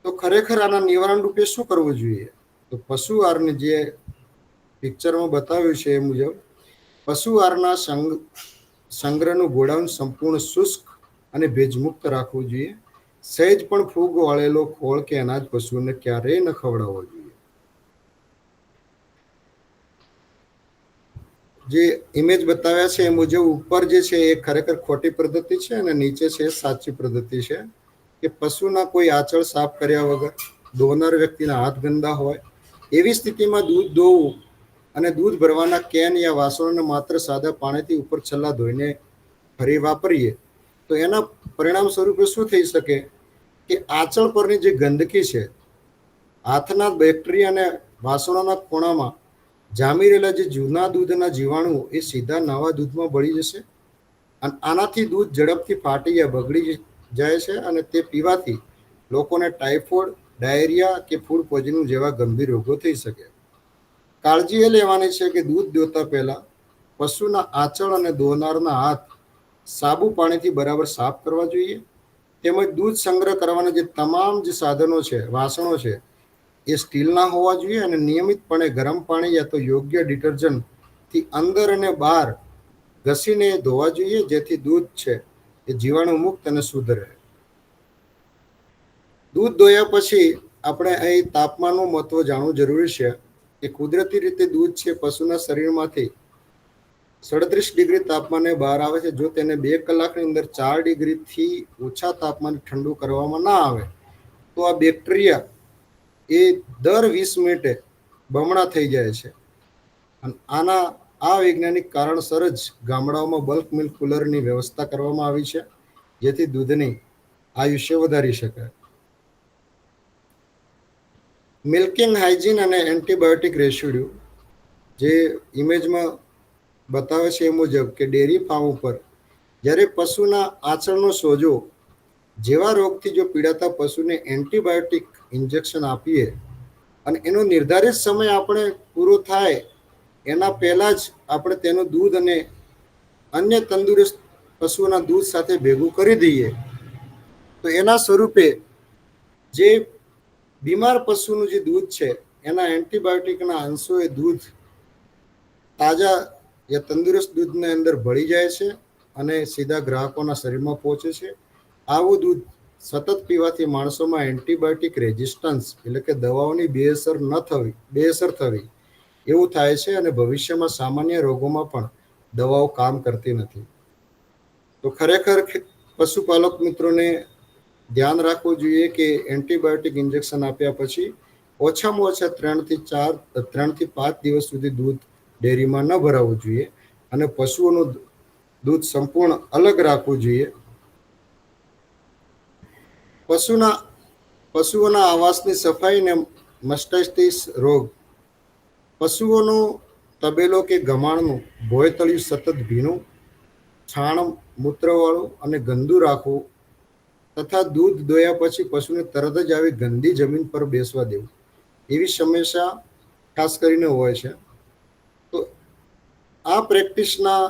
તો ખરેખર આના નિવારણ રૂપે શું કરવું જોઈએ? તો પશુ આહારને જે પિક્ચરમાં બતાવ્યું છે એ મુજબ પશુ આહારના સંગ્રહનું ગોડાઉન સંપૂર્ણ શુષ્ક અને ભેજમુક્ત રાખવું જોઈએ. સહેજ પણ ફૂગ વાળેલો ખોળ કે અનાજ પશુઓને ક્યારેય ન ખવડાવવો જોઈએ. જે ઇમેજ બતાવ્યા છે એ મુજબ ઉપર જે છે એ ખરેખર ખોટી પદ્ધતિ છે અને નીચે છે સાચી પદ્ધતિ છે કે પશુના કોઈ આંચળ સાફ કર્યા વગર, દોનાર વ્યક્તિના હાથ ગંદા હોય એવી સ્થિતિમાં દૂધ દોવું અને દૂધ ભરવાના કેન યા વાસણોને માત્ર સાદા પાણીથી ઉપર છલ્લા ધોઈને ફરી વાપરીએ તો એના પરિણામ સ્વરૂપે શું થઈ શકે કે આંચળ પરની જે ગંદકી છે, હાથના બેક્ટેરિયા અને વાસણોના ખૂણામાં જામી રહેલા જે જૂના દૂધના જીવાણુઓ એ સીધા નવા દૂધમાં ભળી જશે અને આનાથી દૂધ ઝડપથી ફાટી યા બગડી જાય છે અને તે પીવાથી લોકોને ટાઇફોઇડ, ડાયરિયા કે ફૂડ પોઈઝનિંગ જેવા ગંભીર રોગો થઈ શકે. કાળજી એ લેવાની છે કે દૂધ દોતા પહેલા પશુના આંચળ અને દોનારના હાથ સાબુ પાણીથી બરાબર સાફ કરવા જોઈએ. તેમજ દૂધ સંગ્રહ કરવાના જે તમામ જે સાધનો છે, વાસણો છે એ સ્ટીલના હોવા જોઈએ અને નિયમિતપણે ગરમ પાણી યા તો યોગ્ય ડિટર્જન્ટથી અંદર અને બહાર ઘસીને ધોવા જોઈએ, જેથી દૂધ છે એ જીવાણુ મુક્ત અને શુદ્ધ રહે. દૂધ ધોયા પછી આપણે અહીં તાપમાનનું મહત્વ જાણવું જરૂરી છે કે કુદરતી રીતે દૂધ છે પશુના શરીરમાંથી 37 ડિગ્રી તાપમાને બહાર આવે છે. જો તેને 2 કલાકની અંદર 4 ડિગ્રીથી ઓછા તાપમાને ઠંડુ કરવામાં ના આવે તો આ બેક્ટેરિયા એ દર 20 મિનિટે બમણા થઈ જાય છે અને આ વૈજ્ઞાનિક કારણસર જ ગામડાઓમાં બલ્ક મિલ્ક કુલરની વ્યવસ્થા કરવામાં આવી છે, જેથી દૂધની આયુષ્ય વધારી શકાય. મિલ્કિંગ હાઇજીન અને એન્ટીબાયોટિક રેસિડ્યુ જે ઇમેજમાં બતાવે છે એ મુજબ કે ડેરી ફાર્મ ઉપર જ્યારે પશુના આંચળનો સોજો જેવા રોગથી જો પીડાતા પશુને એન્ટીબાયોટિક ઇન્જેક્શન આપીએ અને એનો નિર્ધારિત સમય આપણે પૂરો થાય એના પહેલાં જ આપણે તેનું દૂધ અને અન્ય તંદુરસ્ત પશુઓના દૂધ સાથે ભેગું કરી દઈએ તો એના સ્વરૂપે જે બીમાર પશુનું જે દૂધ છે એના એન્ટીબાયોટિકના અંશો એ દૂધ તાજા યા તંદુરસ્ત દૂધની અંદર ભળી જાય છે અને સીધા ગ્રાહકોના શરીરમાં પહોંચે છે. આવું દૂધ સતત પીવાથી માણસોમાં એન્ટીબાયોટિક રેઝિસ્ટન્સ એટલે કે દવાઓની બેઅસર થવી એવું થાય છે અને ભવિષ્યમાં સામાન્ય રોગોમાં પણ દવાઓ કામ કરતી નથી. તો ખરેખર પશુપાલક મિત્રોને ધ્યાન રાખવું જોઈએ કે એન્ટીબાયોટિક ઇન્જેક્શન આપ્યા પછી ઓછામાં ઓછા 3 થી 5 દિવસ સુધી દૂધ ડેરીમાં ન ભરાવવું જોઈએ અને પશુઓનું દૂધ સંપૂર્ણ અલગ રાખવું જોઈએ. પશુઓના આવાસની સફાઈ અને મસ્ટાઇટિસ રોગ. પશુઓનો તબેલો કે ગમાણનું ભોયતળિયું સતત ભીનું, છાણ મૂત્રવાળું અને ગંદુ રાખવું તથા દૂધ દોયા પછી પશુને તરત જ આવી ગંદી જમીન પર બેસવા દેવું, એવી સમસ્યા ખાસ કરીને હોય છે. તો આ પ્રેક્ટિસના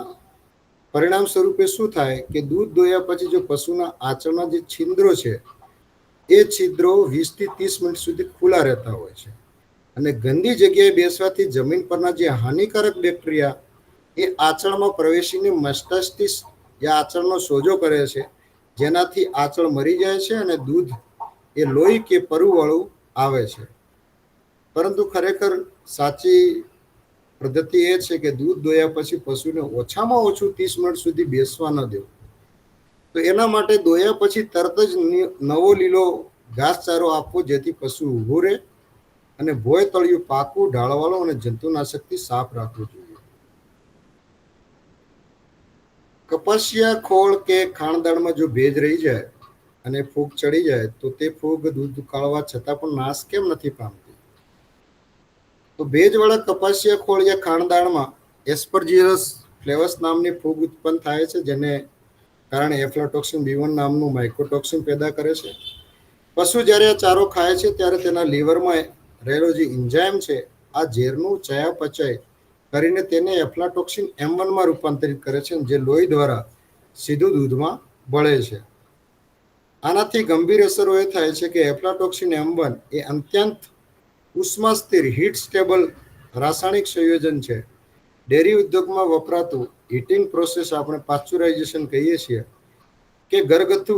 પરિણામ સ્વરૂપે શું થાય કે દૂધ દોયા પછી જો પશુના આંચળના જે છિદ્રો છે એ છિદ્રો 20 થી 30 મિનિટ સુધી ખુલ્લા રહેતા હોય છે અને ગંદી જગ્યાએ બેસવાથી જમીન પરના જે હાનિકારક બેક્ટેરિયા એ આંચળમાં પ્રવેશીને મસ્ટાઇટિસ યા આંચળનો સોજો કરે છે, જેનાથી આંચળ મરી જાય છે અને દૂધ એ લોહી કે પરુવાળું આવે છે. પરંતુ ખરેખર સાચી પદ્ધતિ એ છે કે દૂધ દોયા પછી પશુને ઓછામાં ઓછું 30 મિનિટ સુધી બેસવા ન દેવું. તો એના માટે દોયા પછી તરત જ નવો લીલો ઘાસચારો આપવો, જેથી પશુ ઊભું રહે અને ભોય તળિયું પાકું, ઢાળવાળું અને જંતુનાશકથી સાફ રાખવું જોઈએ. કપાસિયા ખોળ કે ખાણદાળમાં જો ભેજ રહી જાય અને ફૂગ ચડી જાય તો તે ફૂગ દૂધ ઉકાળવા છતાં પણ નાશ કેમ નથી પામતી? તો ભેજવાળા કપાસિયા ખોળ યા ખાણદાળમાં એસ્પરજીલસ ફ્લેવસ નામની ફૂગ ઉત્પન્ન થાય છે, જેને કારણે એફ્લાટોક્સિન B1 નામનું માઇકોટોક્સિન પેદા કરે છે. પશુ જ્યારે આ ચારો ખાય છે ત્યારે તેના લીવરમાં રહેલો જે એન્ઝાઇમ છે આ ઝેરનું ચયાપચય કરીને તેને એફ્લાટોક્સિન M1 માં રૂપાંતરિત કરે છે, જે લોહી દ્વારા સીધું દૂધમાં ભળે છે. આનાથી ગંભીર અસરો એ થાય છે કે એફ્લાટોક્સિન M1 એ અત્યંત ઉષ્મા સ્થિર હીટ સ્ટેબલ રાસાયણિક સંયોજન છે. ડેરી ઉદ્યોગમાં વપરાતું હીટિંગ પ્રોસેસ આપણે પાસ્ચ્યુરાઇઝેશન કહીએ છીએ કે ઘરગથ્થુ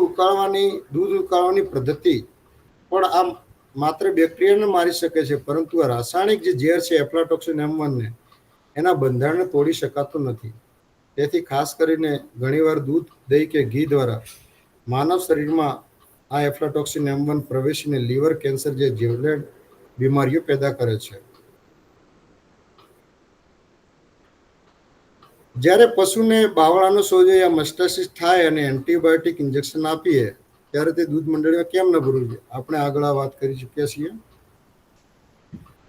દૂધ ઉકાળવાની પદ્ધતિ પણ આ માત્ર બેક્ટેરિયાને મારી શકે છે, પરંતુ આ રાસાયણિક જે ઝેર છે એફ્લાટોક્સિન M1 ને એના બંધારણને તોડી શકાતું નથી. તેથી ખાસ કરીને ઘણીવાર દૂધ, દહીં કે ઘી દ્વારા માનવ શરીરમાં આ એફ્લાટોક્સિન M1 પ્રવેશીને લીવર કેન્સર જે જીવલેણ બીમારીઓ પેદા કરે છે. જ્યારે પશુને બાવળાનો સોજો યા મસ્ટાઇટિસ થાય અને એન્ટીબાયોટિક ઇન્જેક્શન આપીએ ત્યારે તે દૂધ મંડળીમાં કેમ ન ભરવું જોઈએ? આપણે આગળ આ વાત કરી ચૂક્યા છીએ.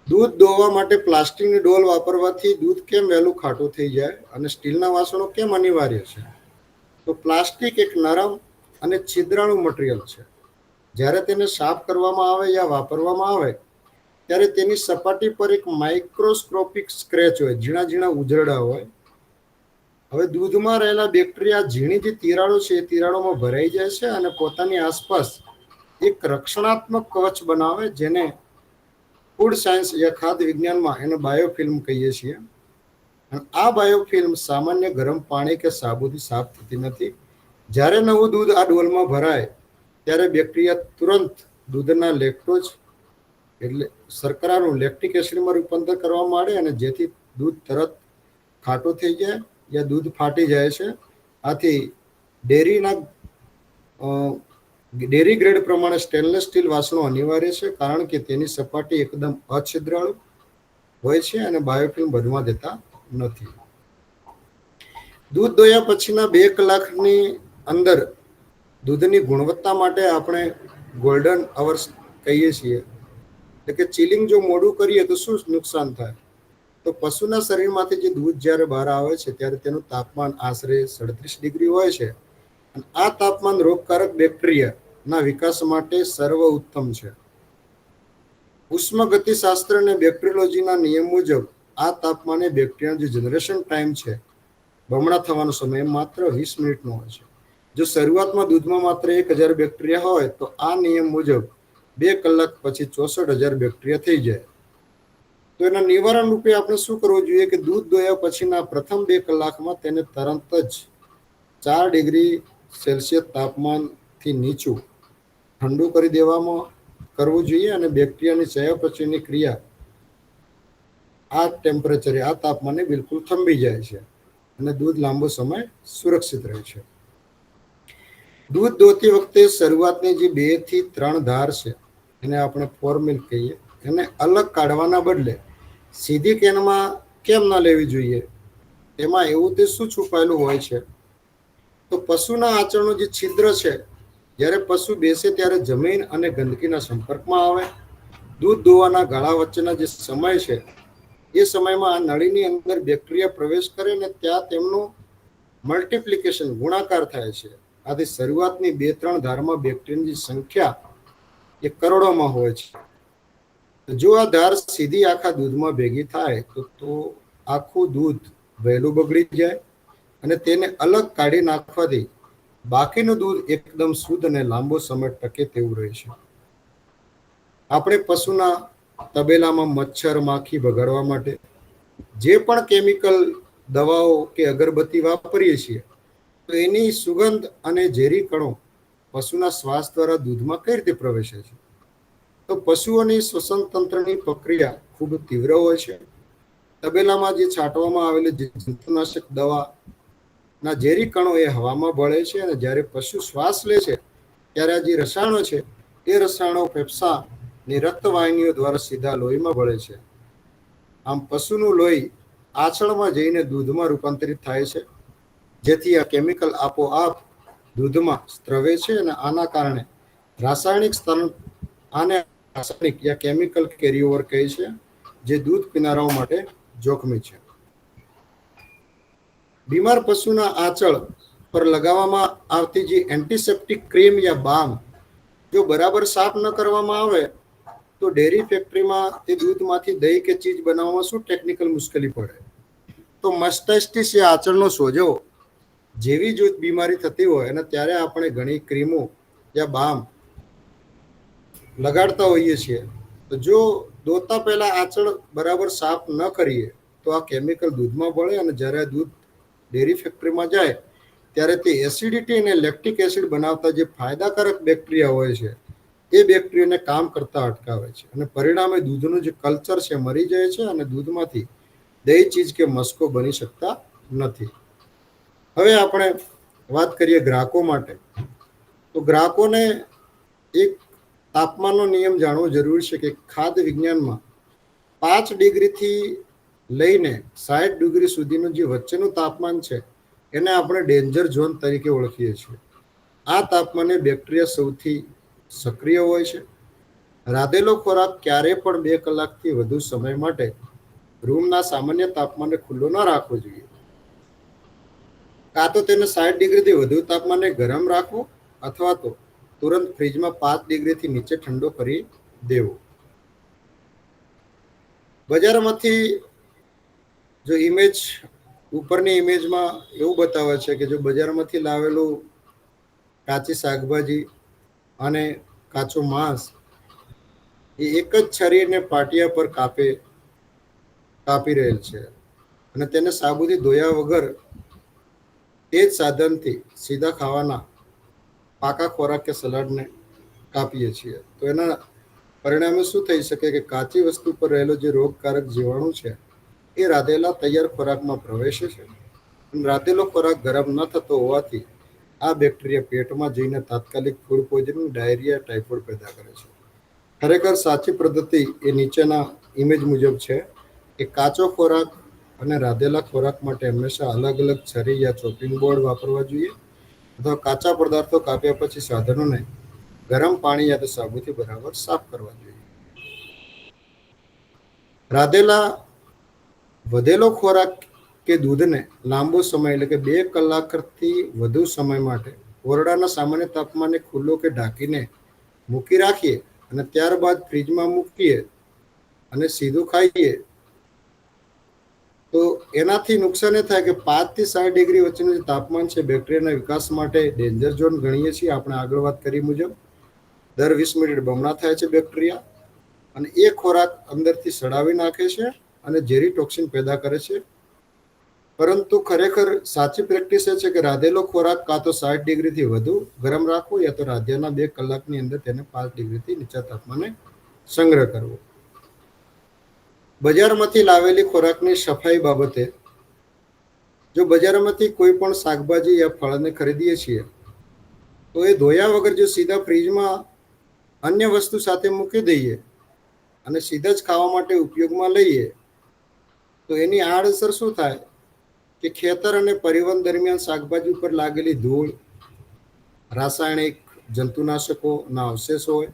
દૂધ દોવા માટે પ્લાસ્ટિકની ડોલ વાપરવાથી દૂધ કેમ વહેલું ખાટું થઈ જાય અને સ્ટીલના વાસણો કેમ અનિવાર્ય છે? તો પ્લાસ્ટિક એક નરમ અને છિદ્રાળુ મટીરિયલ છે. જ્યારે તેને સાફ કરવામાં આવે યા વાપરવામાં આવે ત્યારે તેની સપાટી પર એક માઇક્રોસ્કોપિક સ્ક્રેચ હોય, ઝીણા ઝીણા ઉજરડા હોય. હવે દૂધમાં રહેલા બેક્ટેરિયા ઝીણી જે તિરાડો છે એ તિરાડોમાં ભરાઈ જાય છે અને પોતાની આસપાસ એક રક્ષણાત્મક કવચ બનાવે, જેને ફૂડ સાયન્સ યા ખાદ્ય વિજ્ઞાનમાં એને બાયોફિલ્મ કહીએ છીએ. અને આ બાયોફિલ્મ સામાન્ય ગરમ પાણી કે સાબુથી સાફ થતી નથી. જ્યારે નવું દૂધ આ ડોલમાં ભરાય ત્યારે બેક્ટેરિયા તુરંત દૂધના લેક્ટોઝ એટલે શર્કરાનું લેક્ટિક એસિડમાં રૂપાંતર કરવા માંડે અને જેથી દૂધ તરત ખાટું થઈ જાય યા દૂધ ફાટી જાય છે. આથી ડેરી ગ્રેડ પ્રમાણે સ્ટેનલેસ સ્ટીલ વાસણો અનિવાર્ય છે, કારણ કે તેની સપાટી એકદમ અછિદ્રાળુ હોય છે અને બાયોફિલ્મ બનવા દેતા નથી. દૂધ દોયા પછીના 2 કલાકની અંદર દૂધની ગુણવત્તા માટે આપણે ગોલ્ડન અવર્સ કહીએ છીએ. એટલે કે ચિલિંગ જો મોડું કરીએ તો શું નુકસાન થાય? તો પશુના શરીરમાંથી જે દૂધ જ્યારે બહાર આવે છે ત્યારે તેનું તાપમાન આશરે 37 ડિગ્રી હોય છે. અને આ તાપમાન રોગકારક બેક્ટેરિયાના વિકાસ માટે સર્વોત્તમ છે. ઉષ્મગતિશાસ્ત્ર અને બેક્ટેરિયોલોજીના નિયમ મુજબ આ તાપમાને બેક્ટેરિયાનો જે જનરેશન ટાઈમ છે બમણા થવાનો સમય માત્ર 20 મિનિટનો હોય છે. જો શરૂઆતમાં દૂધમાં માત્ર 1000 બેક્ટેરિયા હોય તો આ નિયમ મુજબ 2 કલાક પછી 64,000 બેક્ટેરિયા થઈ જાય. તો એના નિવારણ રૂપે આપણે શું કરવું જોઈએ કે દૂધ દોયા પછીના પ્રથમ 2 કલાકમાં તેને તરત જ 4 ડિગ્રી સેલ્સિયસ તાપમાનથી નીચું ઠંડુ કરી કરવું જોઈએ અને બેક્ટેરિયાની ચયાપચયની ક્રિયા આ ટેમ્પરેચરે, આ તાપમાને બિલકુલ થંભી જાય છે અને દૂધ લાંબો સમય સુરક્ષિત રહે છે. દૂધ દોતી વખતે શરૂઆતની જે 2 થી 3 ધાર છે, એને આપણે ફોર મિલ્ક કહીએ, એને અલગ કાઢવાના બદલે સીધી કેનમાં કેમ ન લેવી જોઈએ? એમાં એવું તે શું છુપાયેલું હોય છે? તો પશુના આચરણનું જે છિદ્ર છે, જ્યારે પશુ બેસે ત્યારે જમીન અને ગંદકીના સંપર્કમાં આવે. દૂધ દોવાના ગાળા વચ્ચેના જે સમય છે, એ સમયમાં આ નળીની અંદર બેક્ટેરિયા પ્રવેશ કરે ને ત્યાં તેમનું મલ્ટિપ્લિકેશન, ગુણાકાર થાય છે. આથી શરૂઆતની 2-3 ધારમાં બેક્ટેરિયાની સંખ્યા એ કરોડોમાં હોય છે. જો આ ધાર સીધી આખા દૂધમાં ભેગી થાય તો આખું દૂધ વહેલું બગડી જાય અને તેને અલગ કાઢી નાખવાથી બાકીનું દૂધ એકદમ શુદ્ધ અને લાંબો સમય ટકે તેવું રહે છે. આપણે પશુના તબેલામાં મચ્છર માખી ભગાડવા માટે જે પણ કેમિકલ દવાઓ કે અગરબત્તી વાપરીએ છીએ, તો એની સુગંધ અને ઝેરી કણો પશુના શ્વાસ દ્વારા દૂધમાં કઈ રીતે પ્રવેશે છે? તો પશુઓની શ્વસન તંત્રની પ્રક્રિયા ખૂબ તીવ્ર હોય છે. તબેલામાં જે છાંટવામાં આવેલી જંતુનાશક દવાના ઝેરી કણો એ હવામાં ભળે છે અને જ્યારે પશુ શ્વાસ લે છે ત્યારે આ જે રસાયણો છે, એ રસાયણો ફેફસાની રક્તવાહિનીઓ દ્વારા સીધા લોહીમાં ભળે છે. આમ પશુનું લોહી આંચળમાં જઈને દૂધમાં રૂપાંતરિત થાય છે, જેથી આ કેમિકલ આપોઆપ દૂધમાં સ્ત્રવે છે અને આના કારણે રાસાયણિક યા કેમિકલ કેરીઓવર કહે છે, જે દૂધ પીનારાઓ માટે જોખમી છે. બીમાર પશુના આંચળ પર લગાવવામાં આવતી જે એન્ટિસેપ્ટિક ક્રીમ યા બામ જો બરાબર સાફ ન કરવામાં આવે તો ડેરી ફેક્ટરીમાં તે દૂધમાંથી દહીં કે ચીઝ બનાવવામાં શું ટેકનિકલ મુશ્કેલી પડે. તો મસ્ટાઇટિસ એ આંચળનો સોજો જેવી જો બીમારી થતી હોય અને ત્યારે આપણે ઘણી ક્રીમો યા બામ લગાડતા હોઈએ છીએ, તો જો દોતા પહેલા આંચળ બરાબર સાફ ન કરીએ તો આ કેમિકલ દૂધમાં ભળે અને જ્યારે દૂધ ડેરી ફેક્ટરીમાં જાય ત્યારે તે એસિડિટી અને લેક્ટિક એસિડ બનાવતા જે ફાયદાકારક બેક્ટેરિયા હોય છે, એ બેક્ટેરિયાને કામ કરતા અટકાવે છે અને પરિણામે દૂધનું જે કલ્ચર છે મરી જાય છે અને દૂધમાંથી દહીં, ચીજ કે મસ્કો બની શકતા નથી. હવે આપણે વાત કરીએ ગ્રાહકો માટે. તો ગ્રાહકોને એક તાપમાનનો નિયમ જાણવો જરૂરી છે કે ખાદ્ય વિજ્ઞાનમાં 5 ડિગ્રીથી લઈને 60 ડિગ્રી સુધીનું જે વચ્ચેનું તાપમાન છે, એને આપણે ડેન્જર ઝોન તરીકે ઓળખીએ છીએ. આ તાપમાને બેક્ટેરિયા સૌથી સક્રિય હોય છે. રાંધેલો ખોરાક ક્યારે પણ 2 કલાકથી વધુ સમય માટે રૂમના સામાન્ય તાપમાને ખુલ્લો ન રાખવો જોઈએ. કાં તો તેને 60 ડિગ્રીથી વધુ તાપમાને ગરમ રાખવો અથવા તો તુરંત ફ્રીજમાં 5 ડિગ્રીથી નીચે ઠંડો કરી દેવો. બજારમાંથી જો ઉપરની ઇમેજમાં એવું બતાવે છે કે જો બજારમાંથી લાવેલું કાચી શાકભાજી અને કાચું માંસ એ એક જ છરીને પાટિયા પર કાપી રહેલ છે અને તેને સાબુથી ધોયા વગર તે જ સાધનથી સીધા ખાવાના પાકા ખોરાક કે સલાડને કાપીએ છીએ, તો એના પરિણામે શું થઈ શકે કે કાચી વસ્તુ પર રહેલો જે રોગકારક જીવાણુ છે, એ રાંધેલા તૈયાર ખોરાકમાં પ્રવેશે છે અને રાંધેલો ખોરાક ગરમ ન થતો હોવાથી આ બેક્ટેરિયા પેટમાં જઈને તાત્કાલિક ફૂડ પોઈઝનિંગ, ડાયરિયા, ટાઇફોઇડ પેદા કરે છે. ખરેખર સાચી પદ્ધતિ એ નીચેના ઇમેજ મુજબ છે કે કાચો ખોરાક અને રાંધેલા ખોરાક માટે હંમેશા અલગ અલગ છરી યા ચોપિંગ બોર્ડ વાપરવા જોઈએ અથવા કાચા પદાર્થો કાપ્યા પછી સાધનોને ગરમ પાણી યા તો સાબુથી બરાબર સાફ કરવા જોઈએ. વધેલો ખોરાક કે દૂધને લાંબો સમય એટલે કે 2 કલાકથી વધુ સમય માટે ઓરડાના સામાન્ય તાપમાને ખુલ્લો કે ઢાંકીને મૂકી રાખીએ અને ત્યારબાદ ફ્રીજમાં મૂકીએ અને સીધું ખાઈએ તો એનાથી નુકસાન એ થાય કે 5 થી 60 ડિગ્રી વચ્ચેનું જે તાપમાન છે બેક્ટેરિયાના વિકાસ માટે ડેન્જર ઝોન ગણીએ છીએ. આપણે આગળ વાત કરી મુજબ દર 20 મિનિટ બમણા થાય છે બેક્ટેરિયા અને એ ખોરાક અંદરથી સડાવી નાખે છે અને ઝેરી ટોક્સિન પેદા કરે છે. પરંતુ ખરેખર સાચી પ્રેક્ટિસ એ છે કે રાંધેલો ખોરાક કાં તો 60 ડિગ્રીથી વધુ ગરમ રાખવો યા તો રાંધ્યાના 2 કલાકની અંદર તેને 5 ડિગ્રીથી નીચા તાપમાને સંગ્રહ કરવો. બજારમાંથી લાવેલી ખોરાકની સફાઈ બાબતે, જો બજારમાંથી કોઈ પણ શાકભાજી યા ફળને ખરીદીએ છીએ તો એ ધોયા વગર જો સીધા ફ્રીજમાં અન્ય વસ્તુ સાથે મૂકી દઈએ અને સીધા જ ખાવા માટે ઉપયોગમાં લઈએ તો એની આડઅસર શું થાય કે ખેતર અને પરિવહન દરમિયાન શાકભાજી ઉપર લાગેલી ધૂળ, રાસાયણિક જંતુનાશકોના અવશેષ હોય,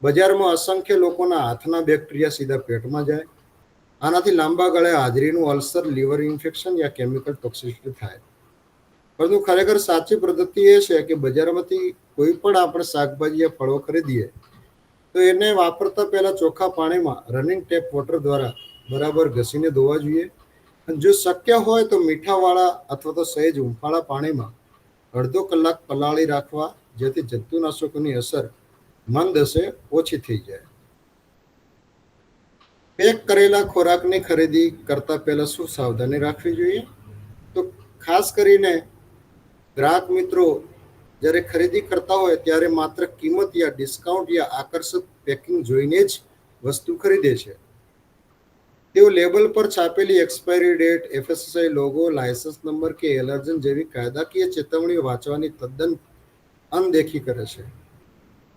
બજારમાં અસંખ્ય લોકોના હાથના બેક્ટેરિયા સીધા પેટમાં જાય. આનાથી લાંબા ગાળે હાજરીનું અલ્સર, લીવર ઇન્ફેક્શન યા કેમિકલ ટોક્સિસિટી થાય. પરંતુ ખરેખર સાચી પદ્ધતિ એ છે કે બજારમાંથી કોઈ પણ આપણે શાકભાજી યા ફળો ખરીદીએ તો એને વાપરતા પહેલા ચોખ્ખા પાણીમાં રનિંગ ટેપ વોટર દ્વારા બરાબર ઘસીને ધોવા જોઈએ. અને જો શક્ય હોય તો મીઠાવાળા અથવા તો સહેજ હુંફાળા પાણીમાં અડધો કલાક પલાળી રાખવા, જેથી જંતુનાશકોની અસર મંદ હશે ઓછી થઈ જાય. પેક કરેલા ખોરાકની ખરીદી કરતા પહેલા શું સાવધાની રાખવી જોઈએ? તો ખાસ કરીને ગ્રાહક મિત્રો જ્યારે ખરીદી કરતા હોય ત્યારે માત્ર કિંમત યા ડિસ્કાઉન્ટ યા આકર્ષક પેકિંગ જોઈને જ વસ્તુ ખરીદે છે. તેઓ લેબલ પર છાપેલી expiry date, FSSAI logo, licence number કે એલર્જન જેવી કાયદાકીય ચેતવણીઓ વાંચવાની તદ્દન અનદેખી કરે છે.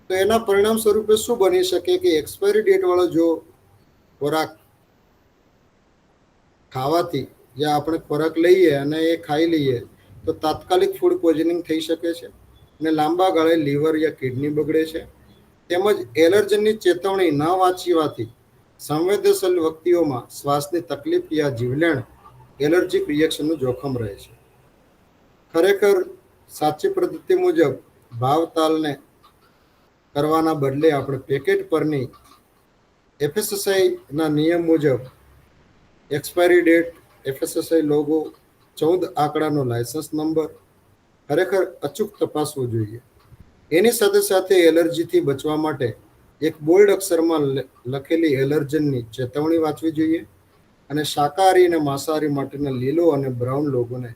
તો એના પરિણામ સ્વરૂપે શું બની શકે કે એક્સપાયરી ડેટ વાળો જો ખોરાક ખાવાથી, જે આપણે ખોરાક લઈએ અને એ ખાઈ લઈએ તો તાત્કાલિક ફૂડ પોઈઝનિંગ થઈ શકે છે અને લાંબા ગાળે લીવર યા કિડની બગડે છે. તેમજ એલર્જનની ચેતવણી ન વાંચવાથી સંવેદનશીલ વ્યક્તિઓમાં શ્વાસની તકલીફ યા જીવલેણ એલર્જીક રિએક્શનનું જોખમ રહે છે. ખરેખર સાચી પદ્ધતિ મુજબ ભાવતાલને કરવાના બદલે આપણે પેકેટ પરની FSSAIના નિયમ મુજબ એક્સપાયરી ડેટ, FSSAI લોગો, 14 આંકડાનો લાયસન્સ નંબર ખરેખર અચૂક તપાસવો જોઈએ. એની સાથે સાથે એલર્જીથી બચવા માટે એક બોલ્ડ અક્ષરમાં લખેલી એલર્જનની ચેતવણી વાંચવી જોઈએ અને શાકાહારી અને માંસાહારી માટેના લીલો અને બ્રાઉન લોગોને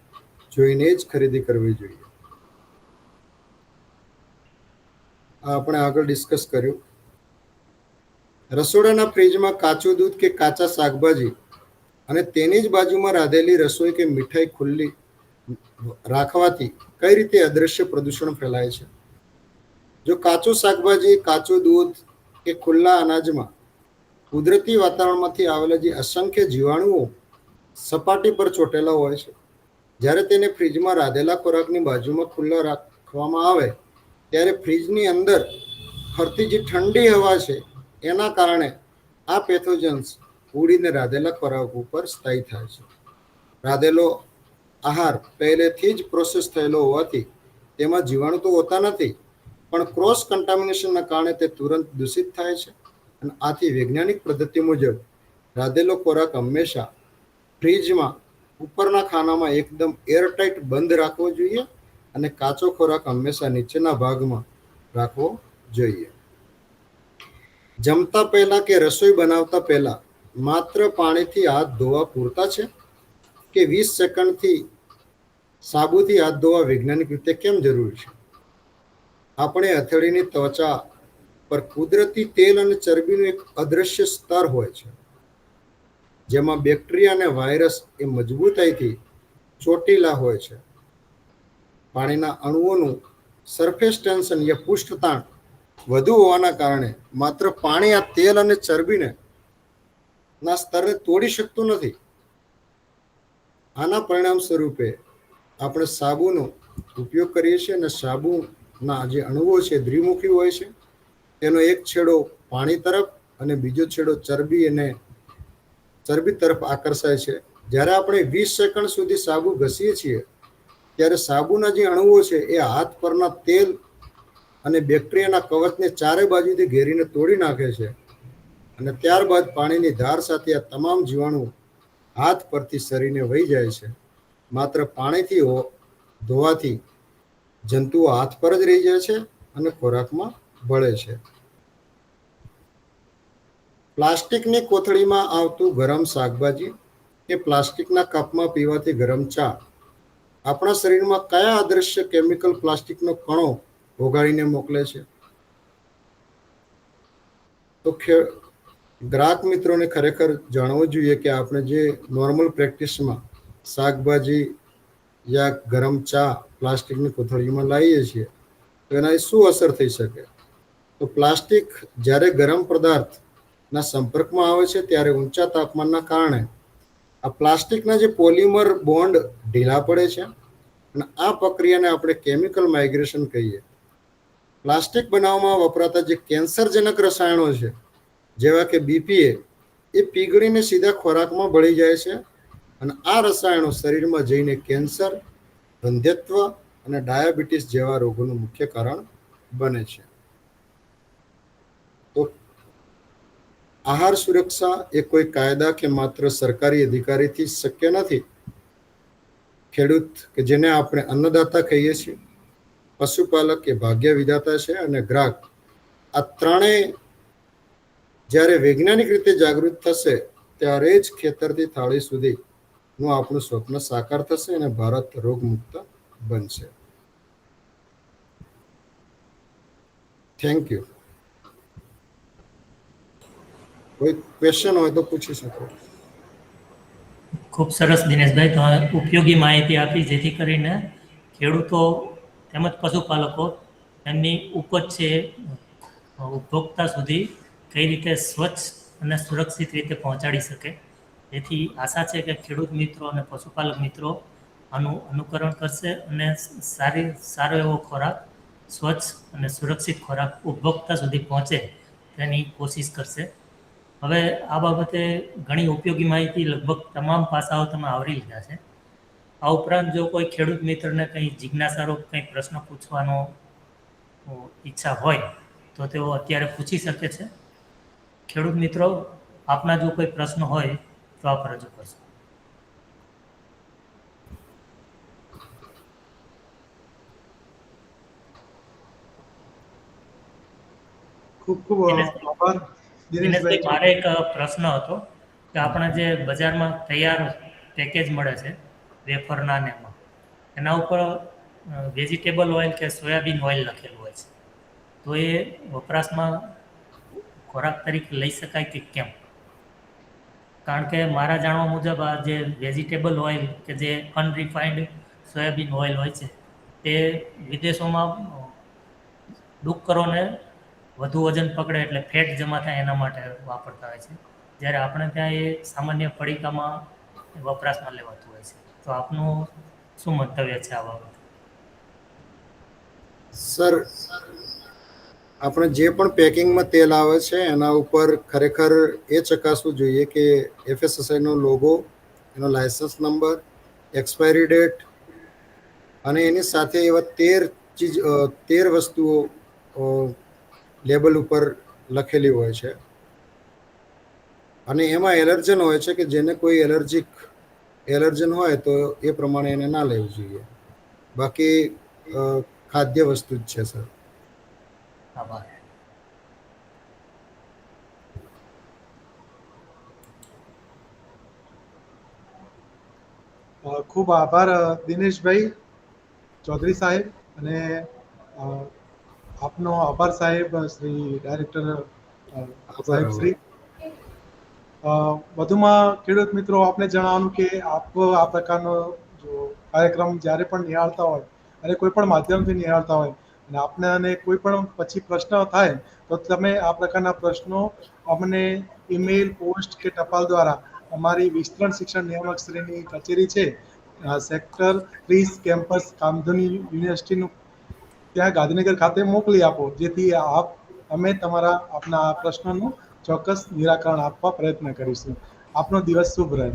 જોઈને જ ખરીદી કરવી જોઈએ. આપણે આગળ ડિસ્કસ કર્યું. રસોડાના ફ્રીજમાં કાચું દૂધ કે કાચા શાકભાજી અને તેની જ બાજુમાં રાંધેલી રસોઈ કે મીઠાઈ ખુલ્લી રાખવાથી કઈ રીતે અદૃશ્ય પ્રદૂષણ ફેલાય છે? જો કાચું શાકભાજી, કાચું દૂધ કે ખુલ્લા અનાજમાં કુદરતી વાતાવરણમાંથી આવેલા જે અસંખ્ય જીવાણુઓ સપાટી પર ચોટેલા હોય છે, જ્યારે તેને ફ્રીજમાં રાંધેલા ખોરાકની બાજુમાં ખુલ્લા રાખવામાં આવે ત્યારે ફ્રીજની અંદર ફરતી જે ઠંડી હવા છે એના કારણે આ પેથોજન્સ ઉડીને રાંધેલા ખોરાક ઉપર સ્થાયી થાય છે. રાંધેલો આહાર પહેલેથી જ પ્રોસેસ થયેલો હોવાથી તેમાં જીવાણુ તો હોતા નથી, પણ ક્રોસ કન્ટામિનેશનના કારણે તે તુરંત દૂષિત થાય છે. અને આથી વૈજ્ઞાનિક પદ્ધતિ મુજબ રાંધેલો ખોરાક હંમેશા ફ્રીજમાં ઉપરના ખાનામાં એકદમ એરટાઇટ બંધ રાખવો જોઈએ અને કાચો ખોરાક હંમેશા નીચેના ભાગમાં રાખવો જોઈએ. જમતા પહેલા કે રસોઈ બનાવતા પહેલા માત્ર પાણીથી હાથ ધોવા પૂરતા છે કે 20 સેકન્ડથી સાબુથી હાથ ધોવા વૈજ્ઞાનિક રીતે કેમ જરૂરી છે? આપણે હથેળીની ત્વચા પર કુદરતી તેલ અને ચરબીનું એક અદૃશ્ય સ્તર હોય છે, જેમાં બેક્ટેરિયા અને વાયરસ એ મજબૂતાઈથી ચોટીલા હોય છે. પાણીના અણુઓનું સરફેસ ટેન્શન યા પૃષ્ઠતાણ વધુ હોવાના કારણે માત્ર પાણી આ તેલ અને ચરબીને ના સ્તરને તોડી શકતું નથી. આના પરિણામ સ્વરૂપે આપણે સાબુનો ઉપયોગ કરીએ છીએ અને સાબુના જે અણુઓ છે દ્વિમુખી હોય છે. તેનો એક છેડો પાણી તરફ અને બીજો છેડો ચરબી તરફ આકર્ષાય છે. જ્યારે આપણે 20 સેકન્ડ સુધી સાબુ ઘસીએ છીએ ત્યારે સાબુના જે અણુઓ છે એ હાથ પરના તેલ અને બેક્ટેરિયાના કવચને ચારે બાજુથી ઘેરીને તોડી નાખે છે અને ત્યારબાદ પાણીની ધાર સાથે આ તમામ જીવાણુ હાથ પરથી સરીને વહી જાય છે. માત્ર પાણીથી ધોવાથી જંતુઓ હાથ પર જ રહી જાય છે અને ખોરાકમાં ભળે છે. પ્લાસ્ટિકની કોથળીમાં આવતું ગરમ શાકભાજી કે પ્લાસ્ટિકના કપમાં પીવાથી ગરમ ચા આપણા શરીરમાં કયા અદૃશ્ય કેમિકલ પ્લાસ્ટિકનો કણો ઓગાળીને મોકલે છે? તો ગ્રાહક મિત્રોને ખરેખર જાણવું જોઈએ કે આપણે જે નોર્મલ પ્રેક્ટિસમાં શાકભાજી યા ગરમ ચા પ્લાસ્ટિકની કોથળીમાં લાવીએ છીએ તો એનાથી શું અસર થઈ શકે. તો પ્લાસ્ટિક જ્યારે ગરમ પદાર્થના સંપર્કમાં આવે છે ત્યારે ઊંચા તાપમાનના કારણે આ પ્લાસ્ટિકના જે પોલિમર બોન્ડ ઢીલા પડે છે અને આ પ્રક્રિયાને આપણે કેમિકલ માઇગ્રેશન કહીએ. પ્લાસ્ટિક બનાવવામાં વપરાતા જે કેન્સરજનક રસાયણો છે જેવા કે બીપીએ એ પીગળીને સીધા ખોરાકમાં ભળી જાય છે અને આ રસાયણો શરીરમાં જઈને કેન્સર, વંધ્યત્વ અને ડાયાબિટીસ જેવા રોગોનું મુખ્ય કારણ બને છે. તો આહાર સુરક્ષા એ કોઈ કાયદા કે માત્ર સરકારી અધિકારીથી શક્ય નથી. ખેડૂત કે જેને આપણે અન્નદાતા કહીએ છીએ, પશુપાલક એ ભાગ્ય વિધાતા છે અને ગ્રાહક, આ ત્રણેય જ્યારે વૈજ્ઞાનિક રીતે જાગૃત થશે ત્યારે જ ખેતરથી થાળી સુધીનું આપણું સ્વપ્ન સાકાર થશે અને ભારત રોગમુક્ત બનશે. Thank you. કોઈ ક્વેશ્ચન હોય તો પૂછી શકો. ખૂબ સરસ દિનેશભાઈ, તમે ઉપયોગી માહિતી આપી જેથી કરીને ખેડૂતો તેમજ પશુપાલકો એમની ઉપજ છે ઉપભોક્તા સુધી કઈ રીતે સ્વચ્છ અને સુરક્ષિત રીતે પહોંચાડી શકે. જેથી આશા છે કે ખેડૂત મિત્રો અને પશુપાલક મિત્રો આનું અનુકરણ કરશે અને સારો એવો ખોરાક, સ્વચ્છ અને સુરક્ષિત ખોરાક ઉપભોક્તા સુધી પહોંચે તેની કોશિશ કરશે. હવે આ બાબતે ઘણી ઉપયોગી માહિતી લગભગ તમામ પાસાઓ તમે આવરી લીધા છે. આ ઉપરાંત જો કોઈ ખેડૂત મિત્રને કંઈ જિજ્ઞાસારૂપ કંઈ પ્રશ્ન પૂછવાનો ઈચ્છા હોય તો તેઓ અત્યારે પૂછી શકે છે. ખેડૂત મિત્રો, આપના જો કોઈ પ્રશ્ન હોય તો આપ રજૂ કરશો. ખૂબ ખૂબ આભાર દિનેશભાઈ, મારે એક પ્રશ્ન હતો કે આપણા જે બજારમાં તૈયાર પેકેજ મળે છે વેફરના ને એમાં, એના ઉપર વેજીટેબલ ઓઇલ કે સોયાબીન ઓઇલ લખેલું હોય છે, તો એ વપરાશમાં ખોરાક તરીકે લઈ શકાય કે કેમ? કારણ કે મારા જાણવા મુજબ આ જે વેજીટેબલ ઓઇલ કે જે અનરિફાઇન્ડ સોયાબીન ઓઇલ હોય છે એ વિદેશોમાં ડુક્કરોને વધુ વજન પકડે એટલે ફેટ જમા થાય એના માટે વાપરતા હોય છે, જ્યારે આપણે ત્યાં એ સામાન્ય પડીકામાં વપરાશમાં લેવાતું હોય છે. તો આપનું શું મંતવ્ય છે આ બાબતે? સર, આપણે જે પણ પેકિંગમાં તેલ આવે છે એના ઉપર ખરેખર એ ચકાસવું જોઈએ કે FSSAIનો લોગો, એનો લાયસન્સ નંબર, એક્સપાયરી ડેટ અને એની સાથે એવા 13 વસ્તુઓ લેબલ ઉપર લખેલી હોય છે અને એમાં એલર્જન હોય છે કે જેને કોઈ એલર્જન હોય તો એ પ્રમાણે એને ના લેવું જોઈએ. બાકી ખાદ્ય વસ્તુ જ છે સર. આભાર. ખૂબ આભાર દિનેશભાઈ ચૌધરી સાહેબ, અને આપનો આભાર સાહેબ શ્રી ડાયરેક્ટર સાહેબ શ્રી. વધુમાં ખેડૂત મિત્રો આપને જણાવવાનું કે આપ આ પ્રકારનો જો કાર્યક્રમ જ્યારે પણ નિહાળતા હોય અને કોઈ પણ માધ્યમથી નિહાળતા હોય અને આપને અને કોઈ પણ પછી પ્રશ્ન થાય તો તમે આ પ્રકારના પ્રશ્નો અમને ઈમેલ, પોસ્ટ કે ટપાલ દ્વારા અમારી વિસ્તરણ શિક્ષણ નિયામક શ્રીની કચેરી છે સેક્ટર 30 કેમ્પસ કામધેનુ યુનિવર્સિટીનું ત્યાં ગાંધીનગર ખાતે મોકલી આપો, જેથી અમે આપના આ પ્રશ્નનું ચોક્કસ નિરાકરણ આપવા પ્રયત્ન કરીશું. આપનો દિવસ શુભ રહે.